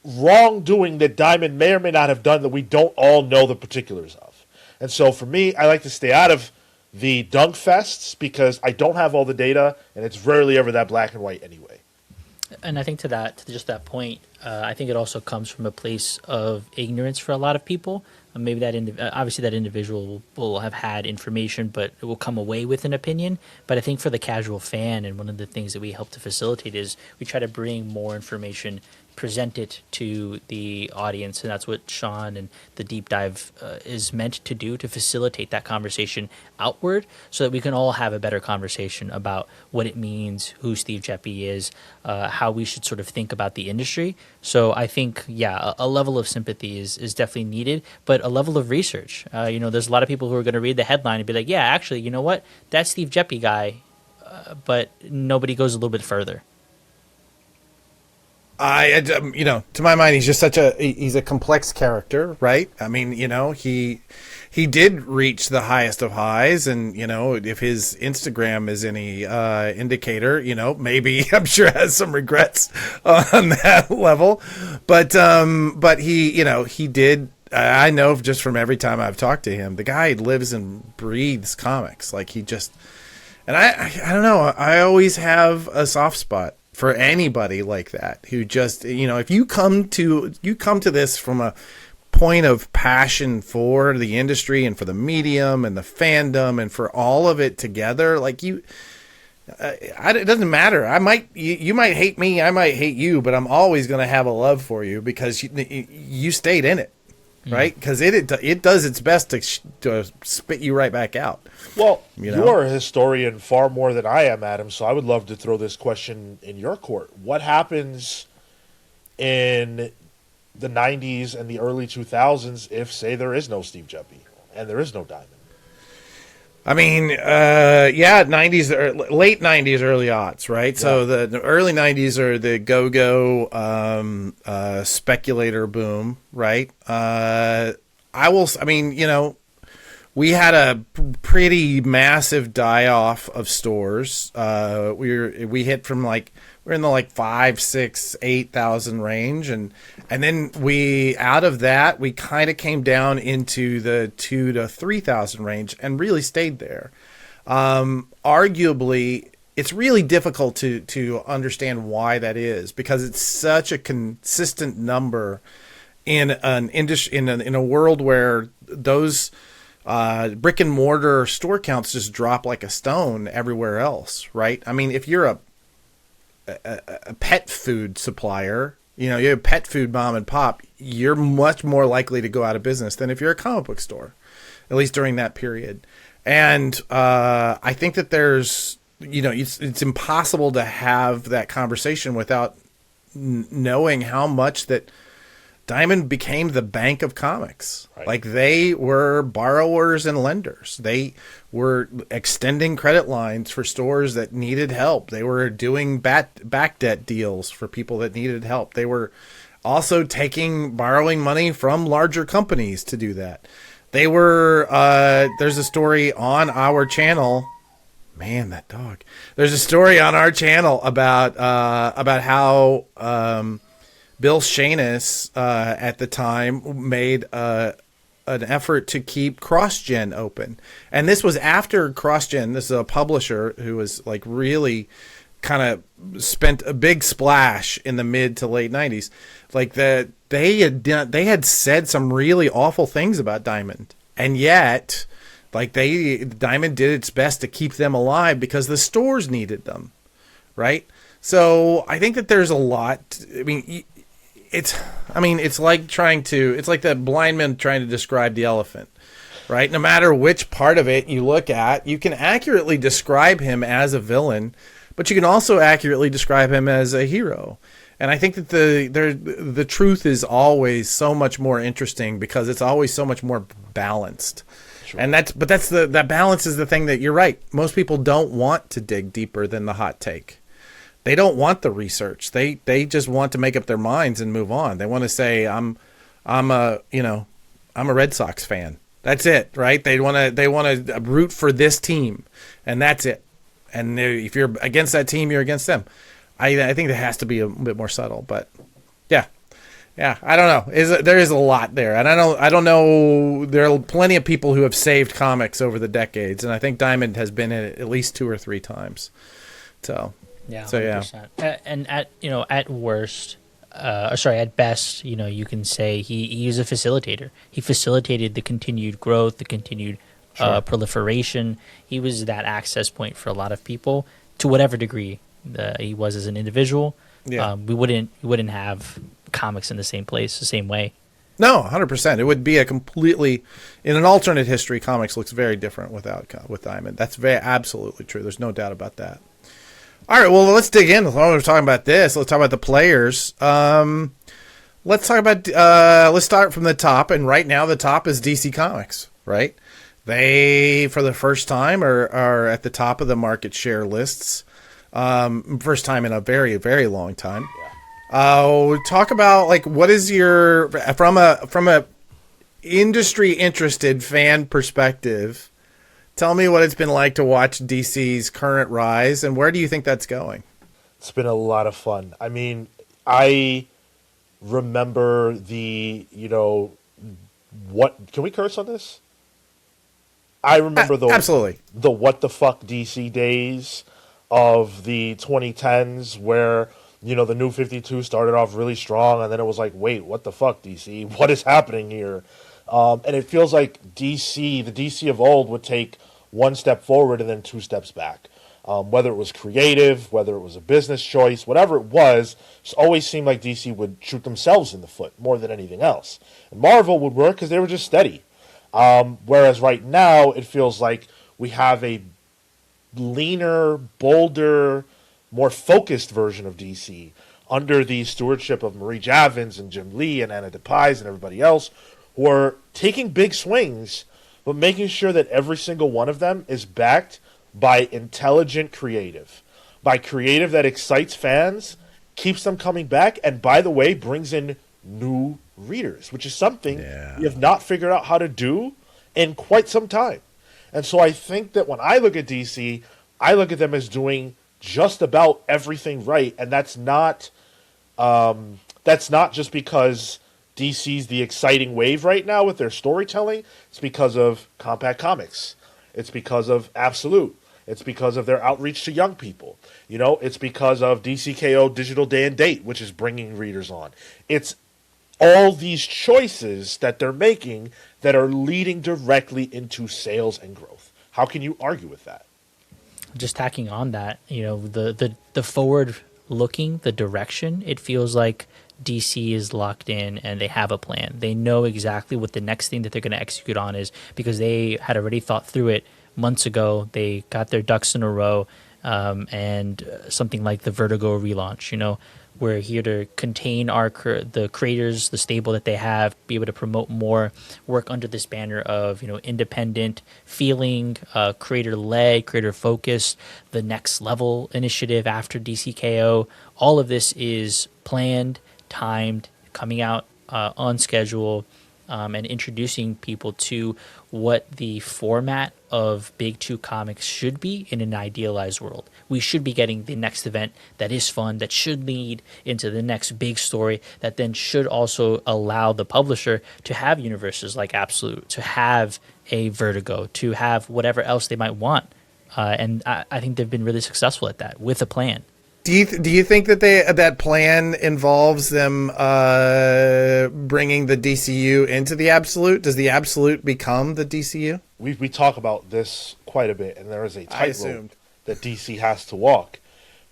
wrongdoing that Diamond may or may not have done that we don't all know the particulars of. And so for me, I like to stay out of the dunk fests because I don't have all the data, and it's rarely ever that black and white anyway. And I think to just that point, I think it also comes from a place of ignorance for a lot of people. Maybe obviously that individual will have had information, but it will come away with an opinion. But I think for the casual fan, and one of the things that we help to facilitate is we try to bring more information, present it to the audience, and that's what Sean and the deep dive is meant to do, to facilitate that conversation outward so that we can all have a better conversation about what it means, who Steve Jeppy is, how we should sort of think about the industry. So I think, a level of sympathy is definitely needed, but a level of research. There's a lot of people who are going to read the headline and be like, yeah, actually, you know what? That Steve Jeppy guy, but nobody goes a little bit further. To my mind, he's just he's a complex character, right? I mean, he did reach the highest of highs, and if his Instagram is any indicator, maybe I'm sure has some regrets on that level, but he did. I know just from every time I've talked to him, the guy lives and breathes comics. Like he just, and I don't know. I always have a soft spot for anybody like that who just, if you come to this from a point of passion for the industry and for the medium and the fandom and for all of it together, like it doesn't matter. You might hate me, I might hate you, but I'm always going to have a love for you because you stayed in it, right? Because it does its best to spit you right back out. Well, you're a historian far more than I am, Adam, so I would love to throw this question in your court. What happens in the 90s and the early 2000s if, say, there is no Steve Jeppy and there is no Diamond? I mean, 90s, late 90s, early aughts, right? Yeah. So the early 90s are the go-go speculator boom, right? We had a pretty massive die-off of stores. We hit from we're in the 5, 6, 8,000 range, and then out of that we kind of came down into the 2,000 to 3,000 range and really stayed there. Arguably, it's really difficult to understand why that is, because it's such a consistent number in an industry in a world where those brick and mortar store counts just drop like a stone everywhere else, right? I mean, if you're a pet food supplier, you're a pet food mom and pop, you're much more likely to go out of business than if you're a comic book store, at least during that period. And I think that there's, it's impossible to have that conversation without knowing how much that Diamond became the bank of comics. Right. Like, they were borrowers and lenders. They were extending credit lines for stores that needed help. They were doing back debt deals for people that needed help. They were also borrowing money from larger companies to do that. They were, there's a story on our channel. Man, that dog. There's a story on our channel about how, Bill Shanus, at the time, made an effort to keep CrossGen open. And this was after CrossGen. This is a publisher who was like really kind of spent a big splash in the mid to late 90s. Like, they had said some really awful things about Diamond. And yet, like, Diamond did its best to keep them alive because the stores needed them. Right? So I think that there's a lot. It's like the blind man trying to describe the elephant, right? No matter which part of it you look at, you can accurately describe him as a villain, but you can also accurately describe him as a hero. And I think that the truth is always so much more interesting because it's always so much more balanced. Sure. And that balance is the thing that you're right. Most people don't want to dig deeper than the hot take. They don't want the research. They just want to make up their minds and move on. They want to say, I'm a Red Sox fan. That's it, right? They want to root for this team, and that's it. And if you're against that team, you're against them. I think it has to be a bit more subtle, but yeah. I don't know. There is a lot there, and I don't know. There are plenty of people who have saved comics over the decades, and I think Diamond has been in it at least 2 or 3 times. So. Yeah, so 100%. Yeah. And at worst, at best, you can say he is a facilitator. He facilitated the continued growth, the continued proliferation. He was that access point for a lot of people to whatever degree he was as an individual. Yeah. We wouldn't have comics in the same place, the same way. No, 100%. It would be in an alternate history, comics looks very different with Diamond. That's absolutely true. There's no doubt about that. All right, well, let's dig in. While we're talking about this, let's talk about the players. Let's start from the top, and right now the top is DC Comics, right? They, for the first time, are at the top of the market share lists. First time in a very, very long time. Talk about, like, what is your, from a industry interested fan perspective, tell me what it's been like to watch DC's current rise, and where do you think that's going? It's been a lot of fun. I mean, I remember what, can we curse on this? I remember absolutely the what the fuck DC days of the 2010s where, the New 52 started off really strong, and then it was like, wait, what the fuck, DC? What is happening here? And it feels like the DC of old would take 1 step forward and then 2 steps back. Whether it was creative, whether it was a business choice, whatever it was, it always seemed like DC would shoot themselves in the foot more than anything else. And Marvel would work because they were just steady. Whereas right now, it feels like we have a leaner, bolder, more focused version of DC under the stewardship of Marie Javins and Jim Lee and Anna DePais and everybody else, who are taking big swings, but making sure that every single one of them is backed by intelligent creative, by creative that excites fans, keeps them coming back, and, by the way, brings in new readers, which is something we have not figured out how to do in quite some time. And so I think that when I look at DC, I look at them as doing just about everything right, and that's not just because DC's the exciting wave right now with their storytelling. It's because of Compact Comics. It's because of Absolute. It's because of their outreach to young people. It's because of DCKO Digital Day and Date, which is bringing readers on. It's all these choices that they're making that are leading directly into sales and growth. How can you argue with that? Just tacking on that, the forward looking, the direction, it feels like DC is locked in and they have a plan. They know exactly what the next thing that they're going to execute on is because they had already thought through it months ago. They got their ducks in a row, and something like the Vertigo relaunch, We're here to contain the creators, the stable that they have, be able to promote more work under this banner of independent feeling, creator led, creator focused, the next level initiative after DCKO. All of this is planned, timed, coming out on schedule, and introducing people to what the format of Big Two comics should be in an idealized world. We should be getting the next event that is fun, that should lead into the next big story, that then should also allow the publisher to have universes like Absolute, to have a Vertigo, to have whatever else they might want. And I think they've been really successful at that with a plan. Do you think that that plan involves them bringing the DCU into the Absolute? Does the Absolute become the DCU? We talk about this quite a bit, and there is a tightrope assumed. that DC has to walk,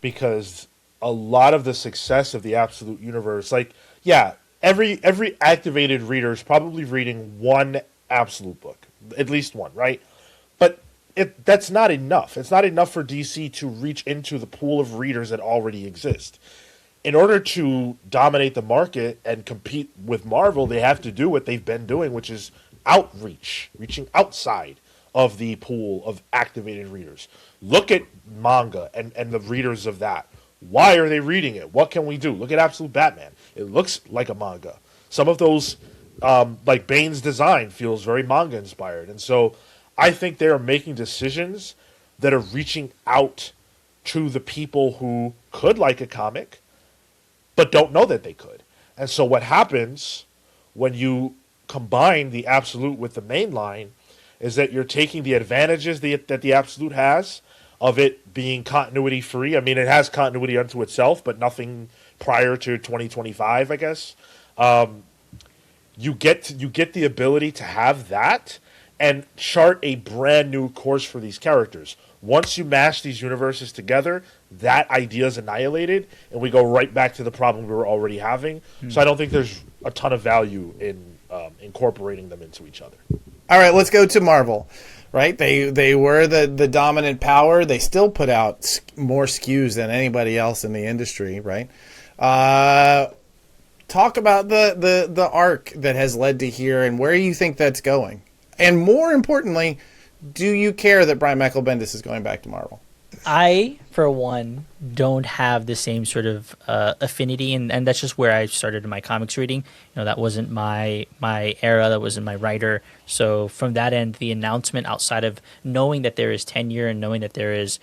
because a lot of the success of the Absolute universe, like, yeah, every activated reader is probably reading one Absolute book, at least one, right? But that's not enough. It's not enough for DC to reach into the pool of readers that already exist. In order to dominate the market and compete with Marvel, they have to do what they've been doing, which is outreach, reaching outside of the pool of activated readers. Look at manga and the readers of that. Why are they reading it? What can we do? Look at Absolute Batman. It looks like a manga. Some of those, like Bane's design, feels very manga inspired. And so I think they are making decisions that are reaching out to the people who could like a comic, but don't know that they could. And so what happens when you combine the Absolute with the mainline is that you're taking the advantages that the Absolute has of it being continuity free. I mean, it has continuity unto itself, but nothing prior to 2025, I guess. You get the ability to have that and chart a brand new course for these characters. Once you mash these universes together, that idea is annihilated, and we go right back to the problem we were already having. So I don't think there's a ton of value in incorporating them into each other. All right, let's go to Marvel. Right? They were the dominant power. They still put out more SKUs than anybody else in the industry, right? Talk about the arc that has led to here and where you think that's going. And more importantly, do you care that Brian Michael Bendis is going back to Marvel? I, for one, don't have the same sort of affinity, and that's just where I started in my comics reading. That wasn't my era, that wasn't my writer. So from that end, the announcement, outside of knowing that there is tenure and knowing that there is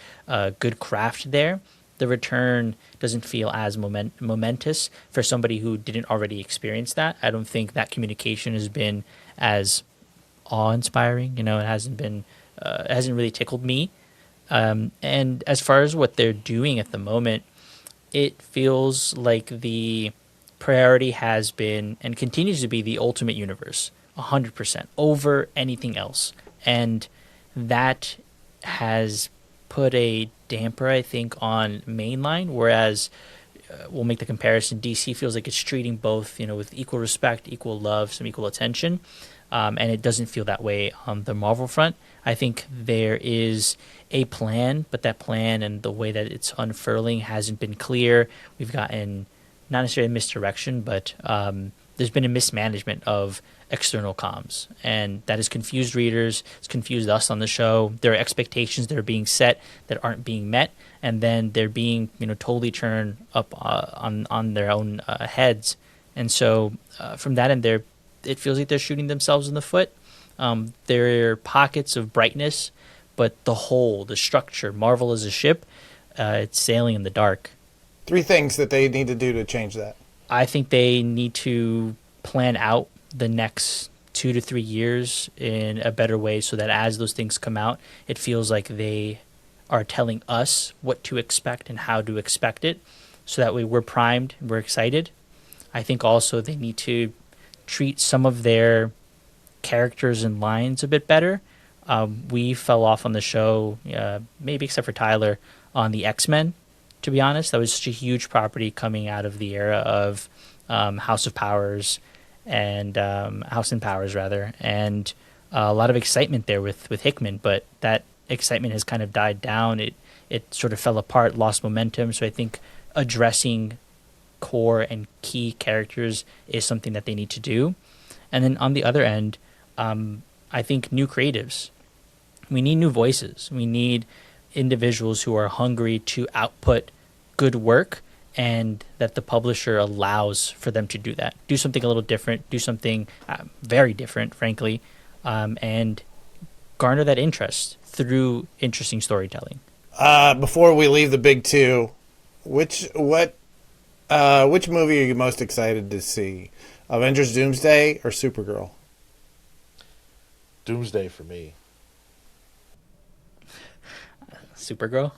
good craft there, the return doesn't feel as momentous for somebody who didn't already experience that. I don't think that communication has been as awe-inspiring. It hasn't really tickled me. And as far as what they're doing at the moment, it feels like the priority has been and continues to be the Ultimate Universe, 100%, over anything else. And that has put a damper, I think, on mainline, whereas we'll make the comparison, DC feels like it's treating both, with equal respect, equal love, some equal attention. And it doesn't feel that way on the Marvel front. I think there is a plan, but that plan and the way that it's unfurling hasn't been clear. We've gotten not necessarily misdirection, but there's been a mismanagement of external comms, and that has confused readers. It's confused us on the show. There are expectations that are being set that aren't being met, and then they're being totally turned up on their own heads. And so from that end, it feels like they're shooting themselves in the foot. There are pockets of brightness, but the structure, Marvel as a ship, it's sailing in the dark. 3 things that they need to do to change that. I think they need to plan out the next 2 to 3 years in a better way so that as those things come out, it feels like they are telling us what to expect and how to expect it, so that way we're primed, we're excited. I think also they need to treat some of their characters and lines a bit better. We fell off on the show, maybe except for Tyler, on the X-Men, to be honest. That was such a huge property coming out of the era of House of Powers and House and Powers, rather, and a lot of excitement there with Hickman, but that excitement has kind of died down. It sort of fell apart, lost momentum. So I think addressing core and key characters is something that they need to do. And then on the other end, I think new creatives. We need new voices. We need individuals who are hungry to output good work, and that the publisher allows for them to do that. Do something a little different, do something very different, frankly, and garner that interest through interesting storytelling. Before we leave the big two, which movie are you most excited to see? Avengers Doomsday or Supergirl? Doomsday for me. Supergirl?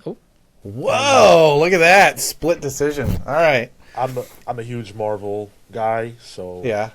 Oh, Whoa, look at that. Split decision. All right. I'm a huge Marvel guy, so Yeah.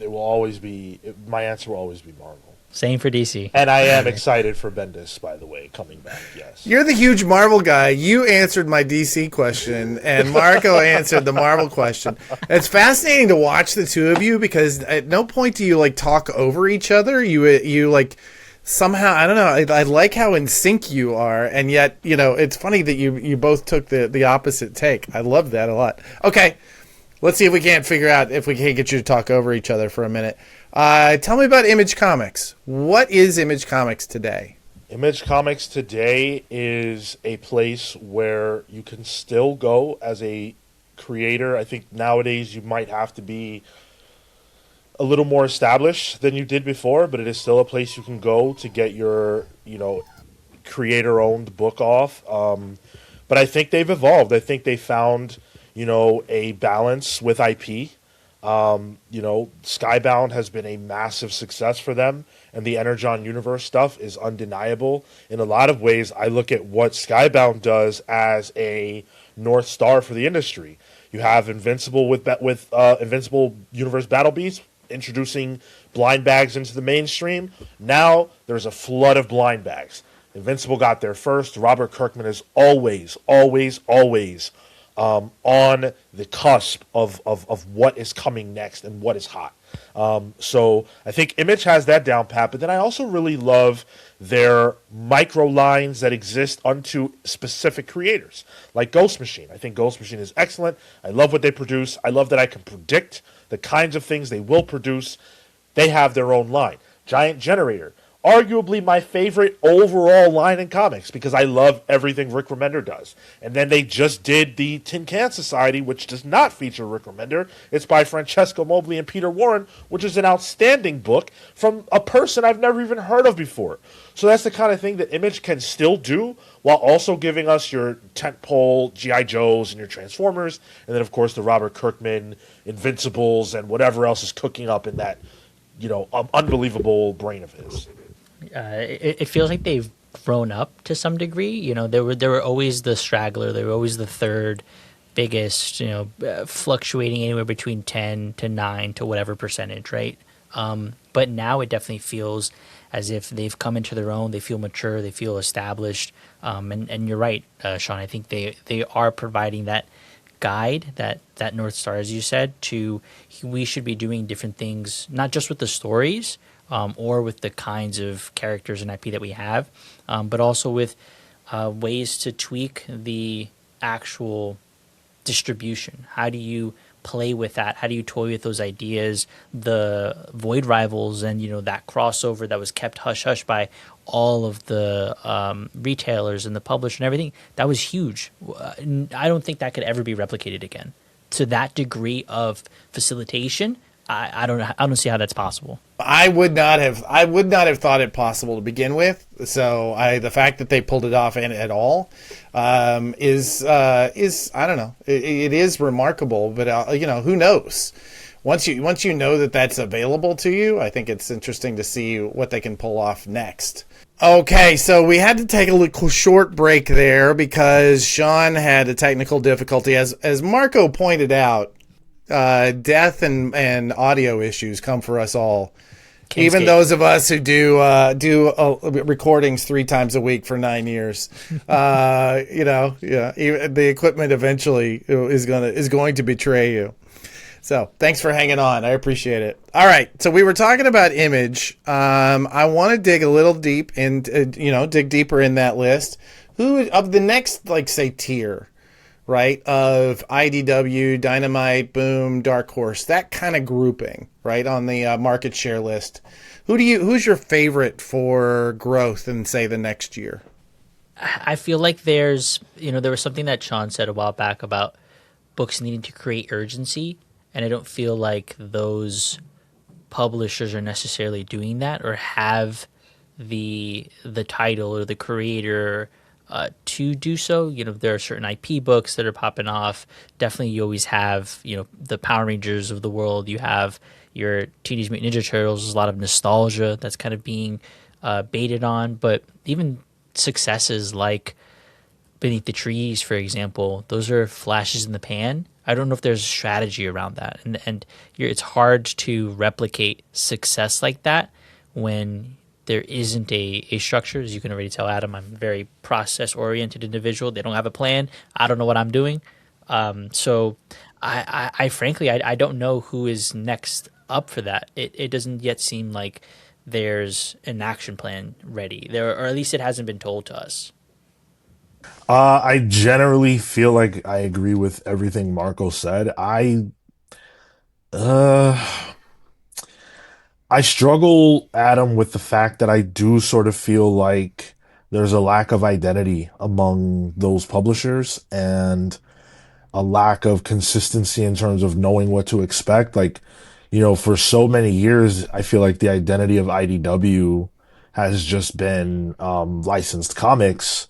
it will always be my answer will always be Marvel. same for DC. And I am excited for Bendis, by the way, coming back. Yes. You're the huge Marvel guy. You answered my DC question, and Marco answered the Marvel question. It's fascinating to watch the two of you because at no point do you like talk over each other. You like somehow, I don't know. I like how in sync you are, and yet it's funny that you both took the opposite take. I love that a lot. Okay, let's see if we can't figure out if we can't get you to talk over each other for a minute. Tell me about Image Comics. What is Image Comics today? Image Comics today is a place where you can still go as a creator. I think nowadays you might have to be a little more established than you did before, but it is still a place you can go to get your, creator-owned book off. But I think they've evolved. I think they found, a balance with IP. Skybound has been a massive success for them, and the Energon Universe stuff is undeniable. In a lot of ways, I look at what Skybound does as a North Star for the industry. You have Invincible with Invincible Universe Battle Beasts, introducing blind bags into the mainstream. Now there's a flood of blind bags. Invincible got there first. Robert Kirkman is always on the cusp of what is coming next and what is hot. So I think Image has that down pat, but then I also really love their micro lines that exist unto specific creators, like Ghost Machine. I think Ghost Machine is excellent. I love what they produce. I love that I can predict the kinds of things they will produce. They have their own line. Giant Generator, arguably my favorite overall line in comics because I love everything Rick Remender does. And then they just did the Tin Can Society, which does not feature Rick Remender. It's by Francesco Mobley and Peter Warren, which is an outstanding book from a person I've never even heard of before. So that's the kind of thing that Image can still do while also giving us your tentpole G.I. Joes and your Transformers, and then, of course, the Robert Kirkman Invincibles and whatever else is cooking up in that, unbelievable brain of his. It feels like they've grown up to some degree. They were always the straggler. They were always the third biggest. Fluctuating anywhere between 10 to 9 to whatever percentage, right? But now it definitely feels as if they've come into their own. They feel mature. They feel established. And you're right, Sean. I think they are providing that guide, that North Star, as you said. We should be doing different things, not just with the stories. Or with the kinds of characters and IP that we have, but also with ways to tweak the actual distribution. How do you play with that? How do you toy with those ideas? The Void Rivals and that crossover that was kept hush-hush by all of the retailers and the publisher and everything, that was huge. I don't think that could ever be replicated again. To that degree of facilitation, I don't see how that's possible. I would not have thought it possible to begin with. So the fact that they pulled it off at all is I don't know. It is remarkable, but who knows? Once you know that that's available to you, I think it's interesting to see what they can pull off next. Okay, so we had to take a little short break there because Sean had a technical difficulty, as Marco pointed out. Death and audio issues come for us all. Can't Even escape. those of us who do recordings 3 times a week for 9 years. Even the equipment eventually is going to betray you. So thanks for hanging on. I appreciate it. All right. So we were talking about Image. I want to dig a little deep and dig deeper in that list. Who of the next, say, tier? right? Of IDW, Dynamite, Boom, Dark Horse, that kind of grouping, right? On the market share list. Who's your favorite for growth in, say, the next year? I feel like there's, there was something that Sean said a while back about books needing to create urgency, and I don't feel like those publishers are necessarily doing that or have the title or the creator to do so. There are certain IP books that are popping off. Definitely, you always have the Power Rangers of the world. You have your Teenage Mutant Ninja Turtles. There's a lot of nostalgia that's kind of being baited on, but even successes like Beneath the Trees, for example, those are flashes in the pan. I don't know if there's a strategy around that, and it's hard to replicate success like that when there isn't a structure. As you can already tell, Adam, I'm a very process oriented individual. They don't have a plan. I don't know what I'm doing. So I frankly, I don't know who is next up for that. It doesn't yet seem like there's an action plan ready there, or at least it hasn't been told to us. I generally feel like I agree with everything Marco said. Uh, I struggle, Adam, with the fact that I do sort of feel like there's a lack of identity among those publishers and a lack of consistency in terms of knowing what to expect. Like, for so many years, I feel like the identity of IDW has just been licensed comics,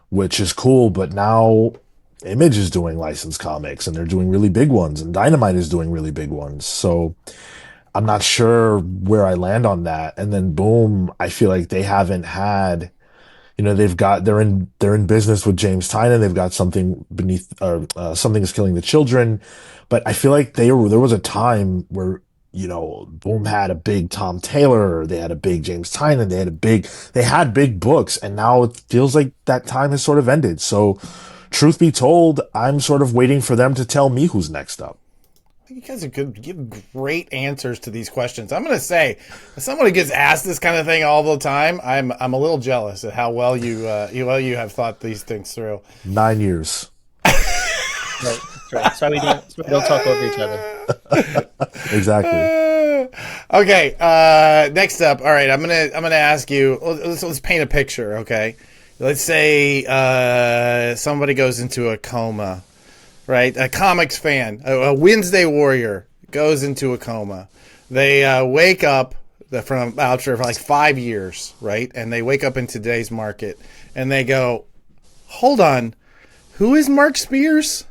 which is cool, but now Image is doing licensed comics and they're doing really big ones, and Dynamite is doing really big ones. So I'm not sure where I land on that. And then Boom, I feel like they haven't had, they're in business with James Tynan. They've got something beneath, something is killing the children. But I feel like there was a time where, Boom had a big Tom Taylor, they had a big James Tynan, they had big books, and now it feels like that time has sort of ended. So truth be told, I'm sort of waiting for them to tell me who's next up. You guys are good, give great answers to these questions. I'm going to say, as someone who gets asked this kind of thing all the time, I'm a little jealous at how well you have thought these things through. 9 years. Right, that's right. That's why we don't talk over each other. Exactly. Okay. Next up, all right. I'm gonna ask you. Let's paint a picture. Okay. Let's say somebody goes into a coma. Right, a comics fan, a Wednesday warrior goes into a coma. They wake up from out for like 5 years, right? And they wake up in today's market, and they go, "Hold on, who is Mark Spears?"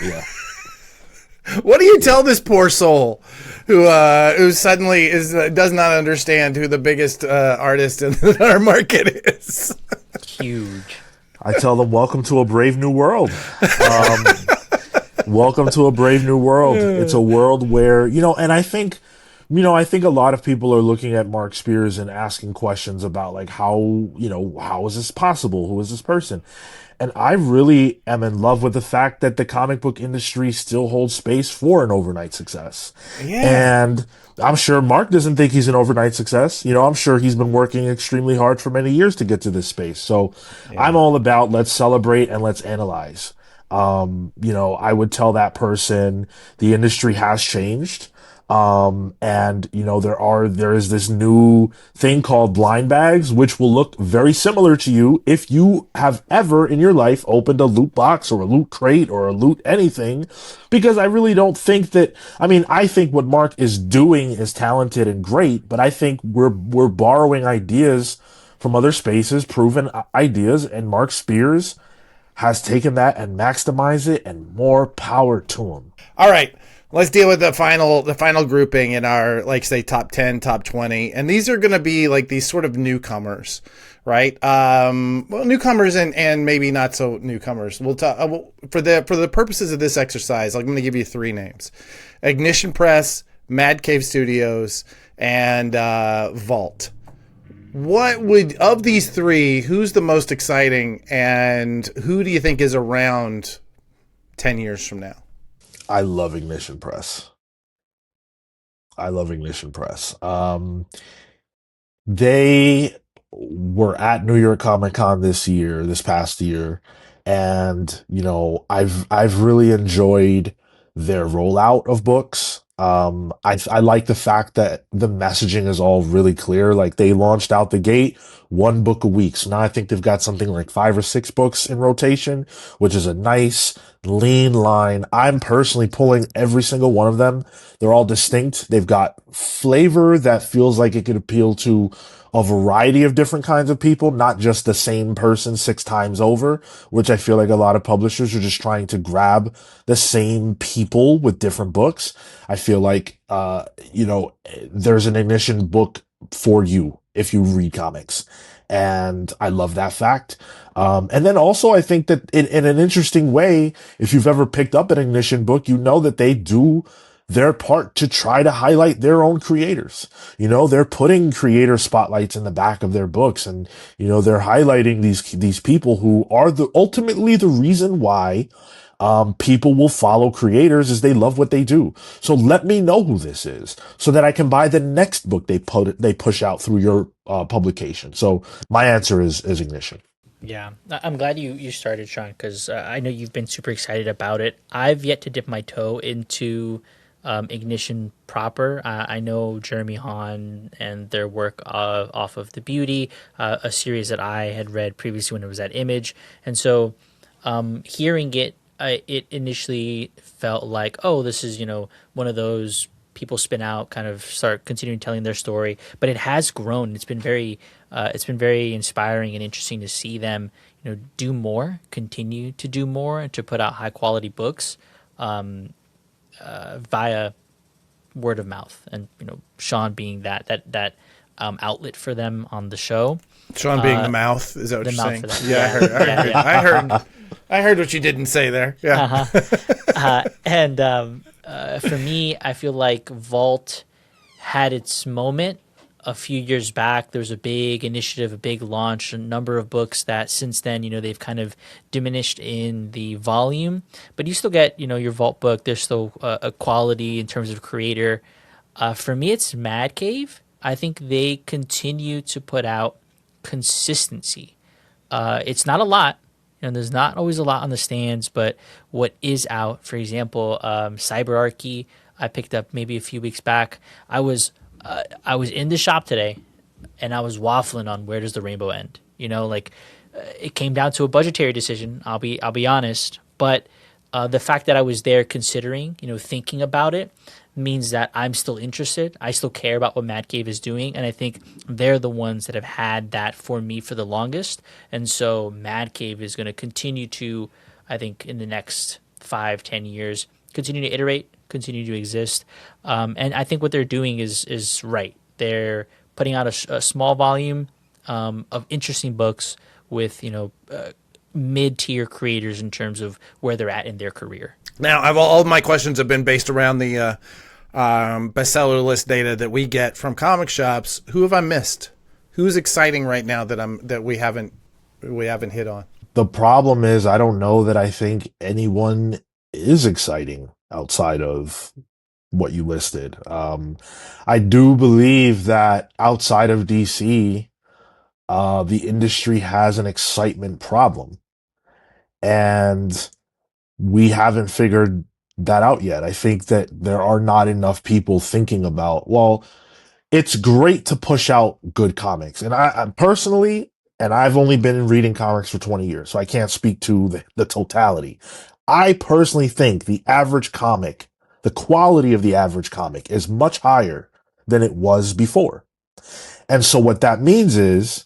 Yeah. What do you tell this poor soul who suddenly does not understand who the biggest artist in our market is? Huge. I tell them, welcome to a brave new world. Welcome to a brave new world. It's a world where, and I think a lot of people are looking at Mark Spears and asking questions about like how is this possible? Who is this person? And I really am in love with the fact that the comic book industry still holds space for an overnight success. Yeah. And I'm sure Mark doesn't think he's an overnight success. I'm sure he's been working extremely hard for many years to get to this space. So I'm all about let's celebrate and let's analyze. I would tell that person the industry has changed. And there is this new thing called blind bags, which will look very similar to you if you have ever in your life opened a loot box or a loot crate or a loot anything, because I really don't think that, I think what Mark is doing is talented and great, but I think we're borrowing ideas from other spaces, proven ideas, and Mark Spears has taken that and maximized it, and more power to him. All right. Let's deal with the final grouping in our, like, say, top 10, top 20. And these are going to be like these sort of newcomers, right? Well, newcomers and maybe not so newcomers. We'll talk for the purposes of this exercise. I'm going to give you three names: Ignition Press, Mad Cave Studios, and Vault. What would, of these three, who's the most exciting, and who do you think is around 10 years from now? I love Ignition Press. They were at New York Comic Con this past year, And I've really enjoyed their rollout of books. I like the fact that the messaging is all really clear. Like they launched out the gate, one book a week. So now I think they've got something like 5 or 6 books in rotation, which is a nice lean line. I'm personally pulling every single one of them. They're all distinct. They've got flavor that feels like it could appeal to a variety of different kinds of people, not just the same person 6 times over, which I feel like a lot of publishers are just trying to grab the same people with different books. I feel like, there's an Ignition book for you if you read comics. And I love that fact. And then also, I think that in an interesting way, if you've ever picked up an Ignition book, you know that they do their part to try to highlight their own creators. They're putting creator spotlights in the back of their books, and they're highlighting these people who are ultimately the reason why people will follow creators is they love what they do. So let me know who this is so that I can buy the next book they push out through your publication. So my answer is Ignition. Yeah, I'm glad you started, Sean, because I know you've been super excited about it. I've yet to dip my toe into Ignition proper. I know Jeremy Hahn and their work off of The Beauty, a series that I had read previously when it was at Image, and so hearing it, it initially felt like, oh, this is one of those people spin out, kind of start continuing telling their story, but it has grown. It's been very inspiring and interesting to see them, do more, continue to do more, and to put out high quality books via word of mouth, and Sean being that outlet for them on the show. Sean being the mouth, is that what The you're mouth saying? for them. Yeah, Yeah. I heard what you didn't say there. Yeah. And for me, I feel like Vault had its moment a few years back. There was a big initiative, a big launch, a number of books that since then, they've kind of diminished in the volume, but you still get, your Vault book. There's still a quality in terms of creator. For me, it's Mad Cave. I think they continue to put out consistency. It's not a lot. There's not always a lot on the stands, but what is out, for example, CyberArchy, I picked up maybe a few weeks back. I was in the shop today, and I was waffling on where does the rainbow end. It came down to a budgetary decision. I'll be honest, but the fact that I was there considering, thinking about it, means that I'm still interested. I still care about what Mad Cave is doing, and I think they're the ones that have had that for me for the longest. And so Mad Cave is going to continue to, I think, in the next 5-10 years, continue to iterate, continue to exist. And I think what they're doing is right. They're putting out a small volume of interesting books with mid-tier creators in terms of where they're at in their career. Now, all of my questions have been based around the bestseller list data that we get from comic shops. Who have I missed? Who's exciting right now that we haven't hit on? The problem is I don't know that I think anyone is exciting outside of what you listed. I do believe that outside of DC, the industry has an excitement problem, and we haven't figured that out yet. I think that there are not enough people thinking about, well, it's great to push out good comics. And I personally, and I've only been reading comics for 20 years, so I can't speak to the totality. I personally think the average comic, the quality of the average comic is much higher than it was before. And so what that means is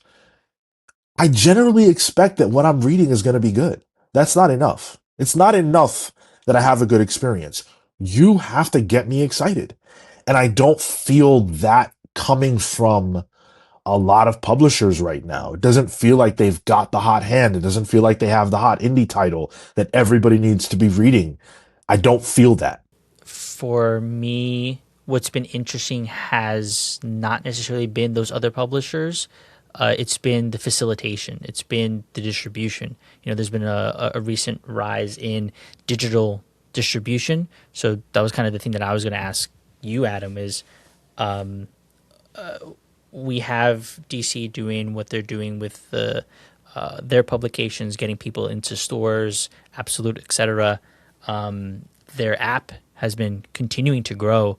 I generally expect that what I'm reading is going to be good. That's not enough. It's not enough that I have a good experience. You have to get me excited. And I don't feel that coming from a lot of publishers right now. It doesn't feel like they've got the hot hand. It doesn't feel like they have the hot indie title that everybody needs to be reading. I don't feel that. For me, what's been interesting has not necessarily been those other publishers. It's been the facilitation. It's been the distribution. There's been a recent rise in digital distribution. So that was kind of the thing that I was going to ask you, Adam, is we have DC doing what they're doing with the their publications, getting people into stores, Absolute, etc. Their app has been continuing to grow.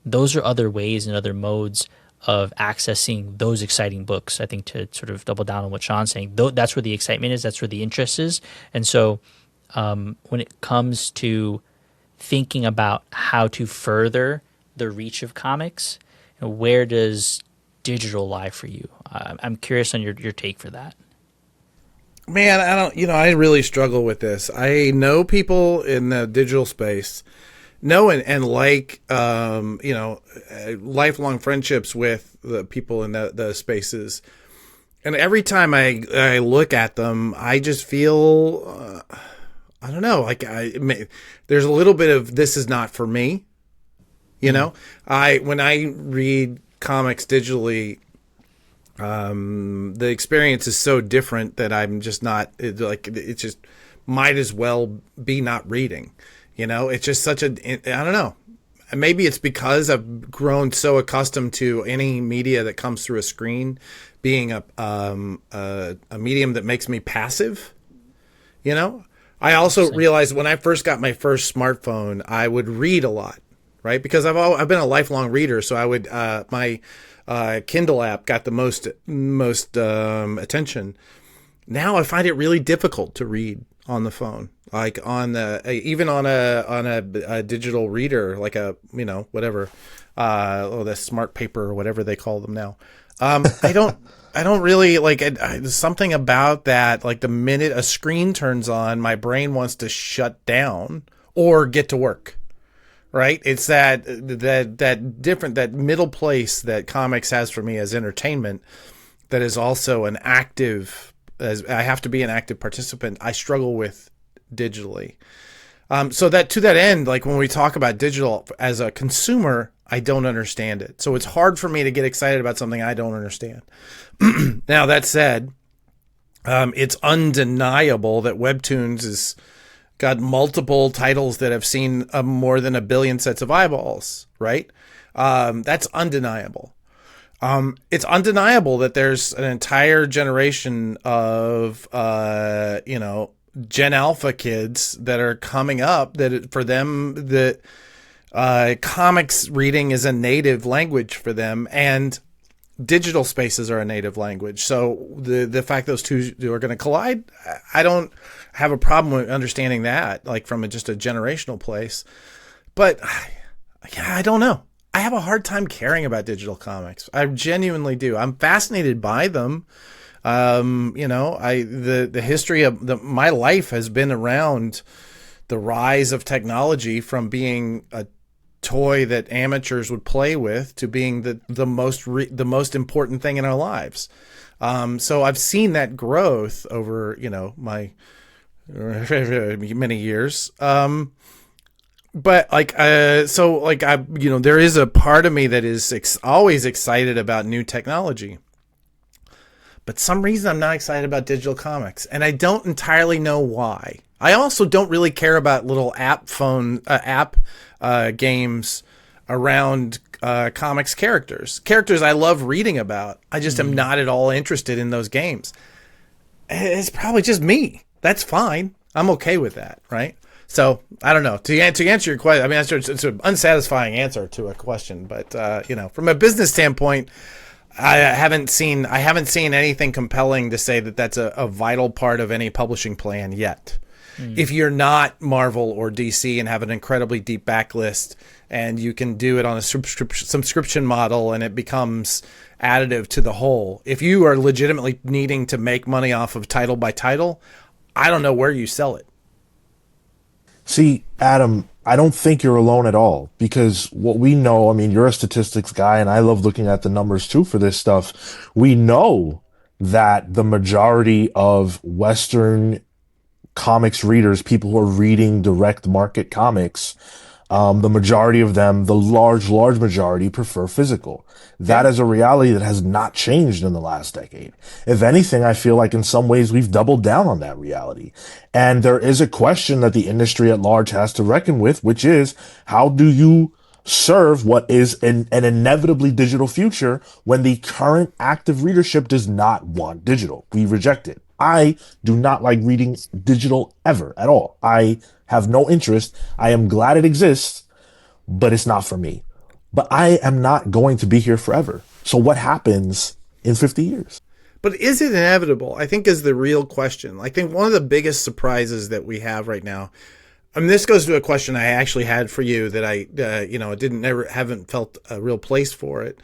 Those are other ways and other modes of accessing those exciting books. I think to sort of double down on what Sean's saying, that's where the excitement is, that's where the interest is. And so when it comes to thinking about how to further the reach of comics, where does digital lie for you? I'm curious on your take for that. Man, I really struggle with this. I know people in the digital space, and like, lifelong friendships with the people in the spaces. And every time I look at them, I just feel, I don't know, like there's a little bit of, this is not for me. When I read comics digitally, the experience is so different that I'm just not, it just might as well be not reading. It's just such I don't know. Maybe it's because I've grown so accustomed to any media that comes through a screen being a medium that makes me passive. I also realized when I first got my first smartphone, I would read a lot, right? Because I've been a lifelong reader, so I would my Kindle app got the most attention. Now I find it really difficult to read on the phone, like on even on a digital reader, like whatever, the smart paper or whatever they call them now. I don't really like there's something about that. Like the minute a screen turns on, my brain wants to shut down or get to work. Right? It's that different, that middle place that comics has for me as entertainment that is also an active, as I have to be an active participant, I struggle with digitally. So that to that end, like when we talk about digital as a consumer, I don't understand it. So it's hard for me to get excited about something I don't understand. Now, that said, it's undeniable that Webtoons is got multiple titles that have seen more than 1 billion sets of eyeballs, right? That's undeniable. It's undeniable that there's an entire generation of, Gen Alpha kids that are coming up that for them, that comics reading is a native language for them, and digital spaces are a native language. So the fact those two are going to collide, I don't have a problem with understanding that, like from just a generational place. But yeah, I don't know. I have a hard time caring about digital comics. I genuinely do. I'm fascinated by them. The history of my life has been around the rise of technology from being a toy that amateurs would play with to being the most important thing in our lives. So I've seen that growth over, my many years. But there is a part of me that is always excited about new technology. But some reason I'm not excited about digital comics, and I don't entirely know why. I also don't really care about little app games around comics characters I love reading about. I just am not at all interested in those games. It's probably just me. That's fine. I'm okay with that, right? So I don't know. To answer your question, I mean, it's an unsatisfying answer to a question, but from a business standpoint, I haven't seen anything compelling to say that that's a vital part of any publishing plan yet. If you're not Marvel or DC and have an incredibly deep backlist and you can do it on a subscription model and it becomes additive to the whole, if you are legitimately needing to make money off of title by title, I don't know where you sell it. See, Adam, I don't think you're alone at all, because what we know, I mean, you're a statistics guy and I love looking at the numbers too for this stuff. We know that the majority of Western comics readers, people who are reading direct market comics, the majority of them, the large majority, prefer physical. That is a reality that has not changed in the last decade. If anything, I feel like in some ways we've doubled down on that reality. And there is a question that the industry at large has to reckon with, which is, how do you serve what is an inevitably digital future when the current active readership does not want digital? We reject it. I do not like reading digital ever at all. I have no interest. I am glad it exists, but it's not for me. But I am not going to be here forever. So what happens in 50 years? But is it inevitable? I think is the real question. I think one of the biggest surprises that we have right now. I mean, this goes to a question I actually had for you that I, haven't felt a real place for it.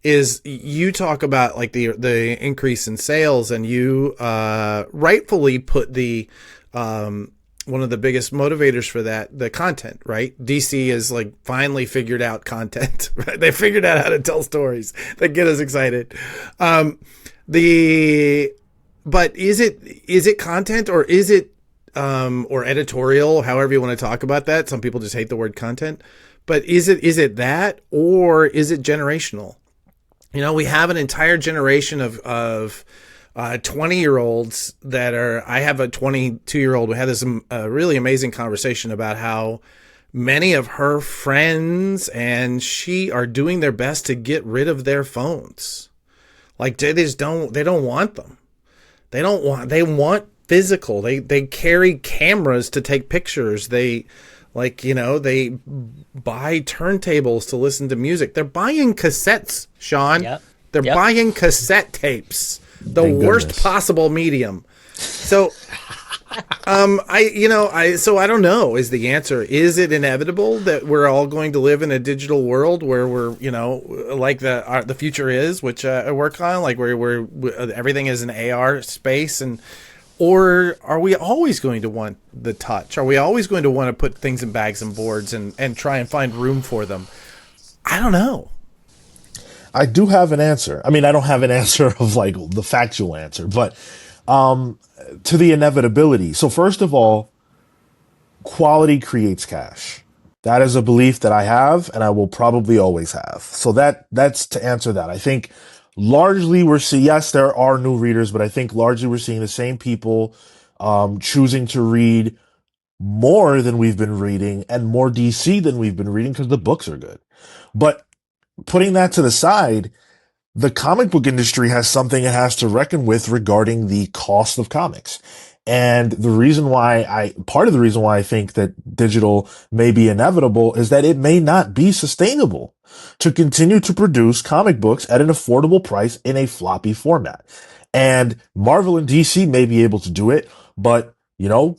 Is you talk about like the increase in sales, and you rightfully put the one of the biggest motivators for that, the content, right? DC is like finally figured out content, right? They figured out how to tell stories that get us excited. But is it content, or is it or editorial, however you want to talk about that? Some people just hate the word content, but is it that, or is it generational? You know, we have an entire generation of 20-year-olds that are. I have a 22-year-old. We had this really amazing conversation about how many of her friends and she are doing their best to get rid of their phones. Like they don't want them. They want physical. They carry cameras to take pictures. They buy turntables to listen to music. They're buying cassettes, Sean. Yep. They're buying cassette tapes. The Thank worst goodness. possible medium. So I don't know is the answer. Is it inevitable that we're all going to live in a digital world where we're, like the future is, which I work on, like where everything is an AR space, or are we always going to want the touch? Are we always going to want to put things in bags and boards and try and find room for them? I don't know. I do have an answer. I mean, I don't have an answer of like the factual answer, but to the inevitability. So first of all, quality creates cash. That is a belief that I have and I will probably always have. So that's to answer that. I think largely we're seeing, yes, there are new readers, but I think largely we're seeing the same people choosing to read more than we've been reading and more DC than we've been reading because the books are good. But putting that to the side, the comic book industry has something it has to reckon with regarding the cost of comics. And part of the reason why I think that digital may be inevitable is that it may not be sustainable to continue to produce comic books at an affordable price in a floppy format. And Marvel and DC may be able to do it, but,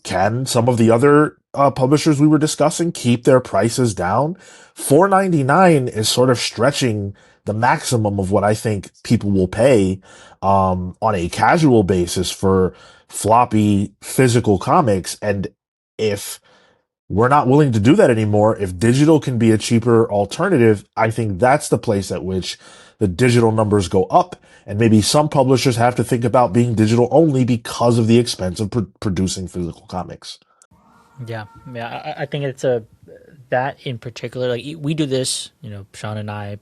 can some of the other publishers we were discussing keep their prices down? $4.99 is sort of stretching the maximum of what I think people will pay on a casual basis for floppy physical comics. And if we're not willing to do that anymore, if digital can be a cheaper alternative, I think that's the place at which the digital numbers go up. And maybe some publishers have to think about being digital only because of the expense of producing physical comics. Yeah, I think it's that in particular. Like we do this, Sean and I,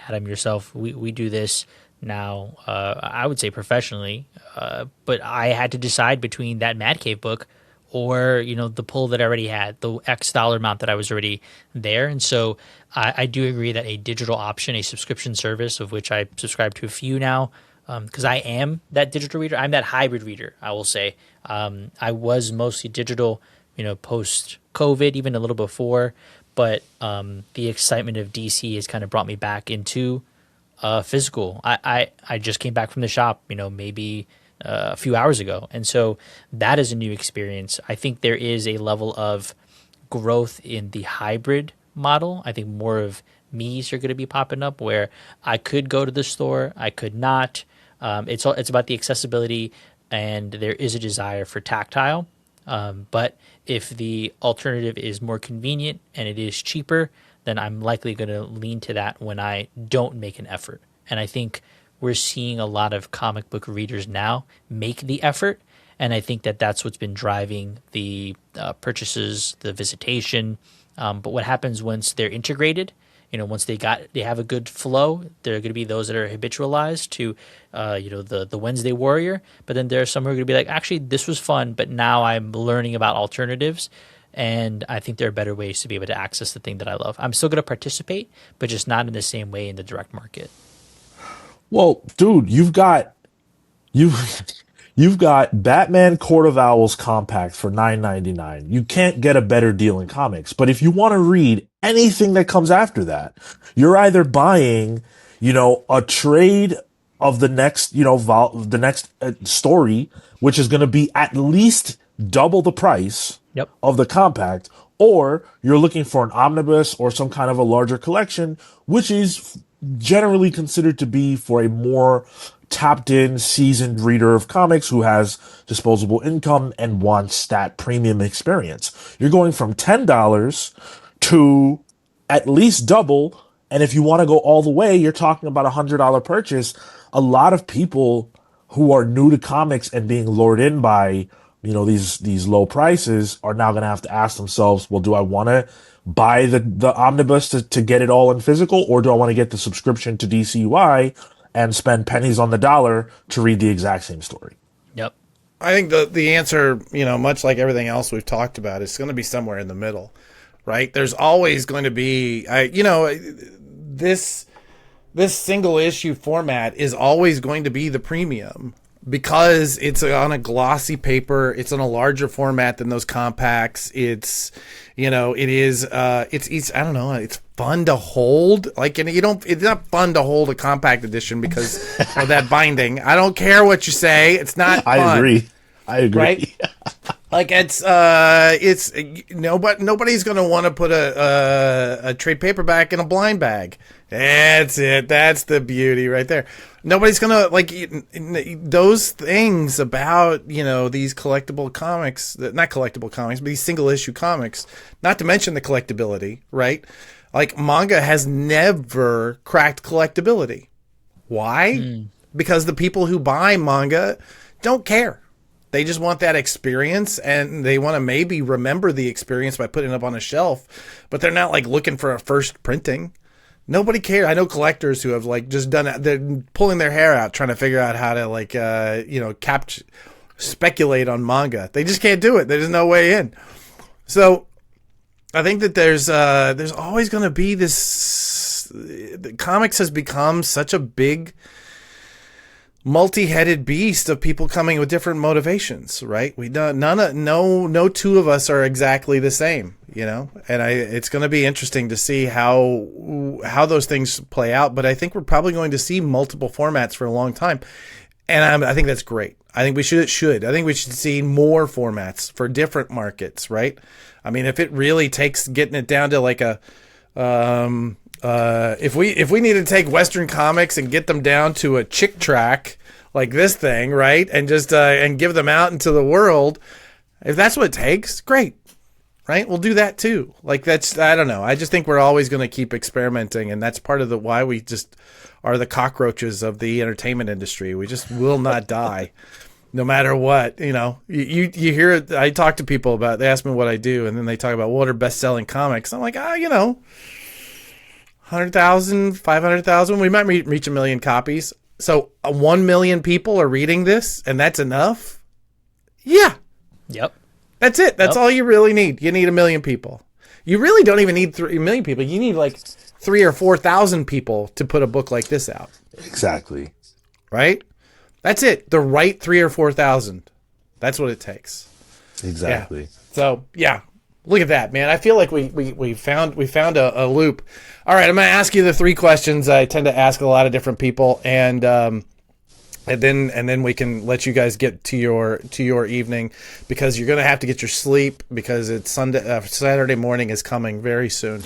Adam, yourself. We do this now. I would say professionally, but I had to decide between that Mad Cave book or the pull that I already had, the X dollar amount that I was already there, and so I do agree that a digital option, a subscription service, of which I subscribe to a few now. Because I am that digital reader, I'm that hybrid reader. I will say I was mostly digital, post COVID, even a little before, but the excitement of DC has kind of brought me back into physical. I just came back from the shop, maybe a few hours ago, and so that is a new experience. I think there is a level of growth in the hybrid model. I think more of me's are going to be popping up where I could go to the store, I could not. It's about the accessibility, and there is a desire for tactile. But if the alternative is more convenient and it is cheaper, then I'm likely going to lean to that when I don't make an effort. And I think we're seeing a lot of comic book readers now make the effort, and I think that that's what's been driving the purchases, the visitation. But what happens once they're integrated? Once they have a good flow, there are going to be those that are habitualized to, the Wednesday Warrior. But then there are some who are going to be like, actually, this was fun, but now I'm learning about alternatives, and I think there are better ways to be able to access the thing that I love. I'm still going to participate, but just not in the same way in the direct market. Well, dude, you've You've got Batman Court of Owls compact for $9.99. You can't get a better deal in comics. But if you want to read anything that comes after that, you're either buying, a trade of the next, the next story, which is going to be at least double the price Yep. of the compact, or you're looking for an omnibus or some kind of a larger collection, which is generally considered to be for a more tapped in, seasoned reader of comics who has disposable income and wants that premium experience. You're going from $10 to at least double. And if you want to go all the way, you're talking about $100 purchase. A lot of people who are new to comics and being lured in by, these low prices are now going to have to ask themselves, well, do I want to buy the omnibus to get it all in physical, or do I want to get the subscription to DCUI and spend pennies on the dollar to read the exact same story? Yep. I think the answer, much like everything else we've talked about, is going to be somewhere in the middle, right? There's always going to be, this single issue format is always going to be the premium because it's on a glossy paper. It's on a larger format than those compacts. It's, it's I don't know. It's fun to hold. Like, and it's not fun to hold a compact edition because of that binding. I don't care what you say. It's not fun. I agree. Right? Like nobody's going to want to put a trade paperback in a blind bag. That's it. That's the beauty right there. Nobody's going to those things about, these collectible comics, not collectible comics, but these single issue comics, not to mention the collectability, right? Like manga has never cracked collectability. Why? Because the people who buy manga don't care. They just want that experience, and they want to maybe remember the experience by putting it up on a shelf, but they're not like looking for a first printing. Nobody cares. I know collectors who have just done it. They're pulling their hair out trying to figure out how to speculate on manga. They just can't do it. There's no way in. So I think that there's always going to be this. Comics has become such a big, multi-headed beast of people coming with different motivations, right? No two of us are exactly the same, and it's going to be interesting to see how those things play out. But I think we're probably going to see multiple formats for a long time, and I think that's great. I think we should. I think we should see more formats for different markets, right? I mean, if it really takes getting it down to like a if we need to take Western comics and get them down to a chick track like this thing, right, and just and give them out into the world, if that's what it takes, great, right? We'll do that too. Like I don't know. I just think we're always going to keep experimenting, and that's part of why we just are the cockroaches of the entertainment industry. We just will not die. No matter what, you hear it. I talk to people about. They ask me what I do, and then they talk about what are best-selling comics. I'm like, 100,000, 500,000. We might reach 1 million copies. So 1 million people are reading this, and that's enough? Yeah. Yep. That's it. That's all you really need. You need 1 million people. You really don't even need 3 million people. You need like 3,000 or 4,000 people to put a book like this out. Exactly. Right? That's it. The right 3,000 or 4,000. That's what it takes. Exactly. Yeah. So, yeah. Look at that, man. I feel like we found a loop. All right, I'm going to ask you the 3 questions I tend to ask a lot of different people, and then we can let you guys get to your evening, because you're going to have to get your sleep because it's Saturday morning is coming very soon.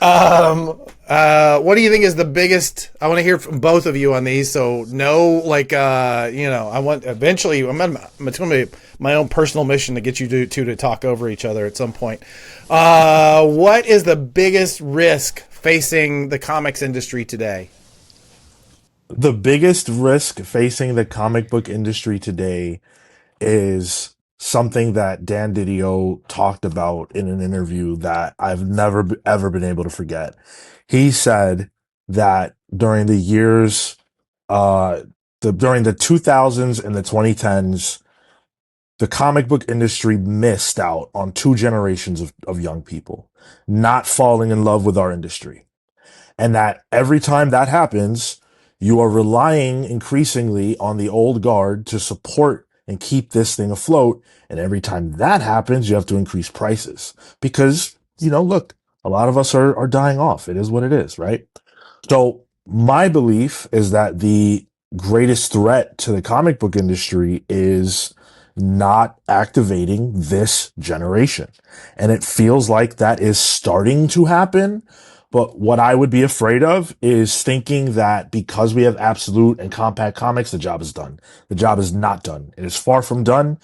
What do you think is the biggest? I want to hear from both of you on these. So I want eventually. It's going to be my own personal mission to get you to talk over each other at some point. What is the biggest risk facing the comics industry today? The biggest risk facing the comic book industry today is something that Dan Didio talked about in an interview that I've never ever been able to forget. He said that during the years, during the 2000s and the 2010s, the comic book industry missed out on 2 generations of young people not falling in love with our industry. And that every time that happens, you are relying increasingly on the old guard to support and keep this thing afloat. And every time that happens, you have to increase prices because, look, a lot of us are dying off. It is what it is, right? So my belief is that the greatest threat to the comic book industry is not activating this generation. And it feels like that is starting to happen. But what I would be afraid of is thinking that because we have Absolute and Compact Comics, the job is done. The job is not done. It is far from done.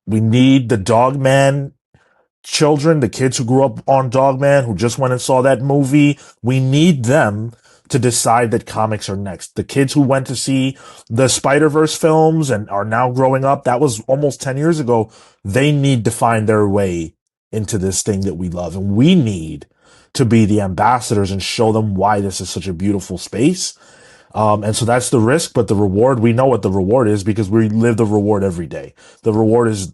We need the Dogman children, the kids who grew up on Dogman, who just went and saw that movie. We need them to decide that comics are next. The kids who went to see the Spider-Verse films and are now growing up, that was almost 10 years ago. They need to find their way into this thing that we love. And we need to be the ambassadors and show them why this is such a beautiful space. And so that's the risk, but the reward, we know what the reward is because we live the reward every day. The reward is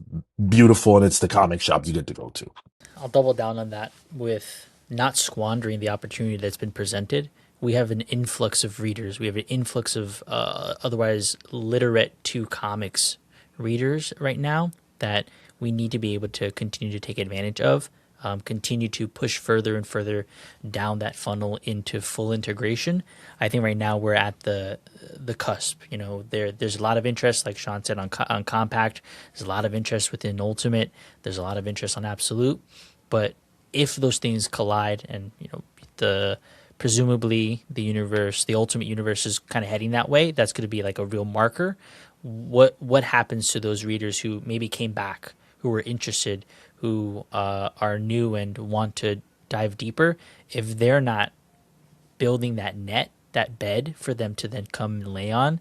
beautiful and it's the comic shop you get to go to. I'll double down on that with not squandering the opportunity that's been presented. We have an influx of readers. We have an influx of otherwise literate to comics readers right now that we need to be able to continue to take advantage of, continue to push further and further down that funnel into full integration. I think right now we're at the cusp. There's a lot of interest, like Sean said, on Compact. There's a lot of interest within Ultimate. There's a lot of interest on Absolute. But if those things collide, and presumably the Ultimate universe is kind of heading that way, that's going to be like a real marker. What happens to those readers who maybe came back, who were interested, who are new and want to dive deeper? If they're not building that net, that bed for them to then come and lay on,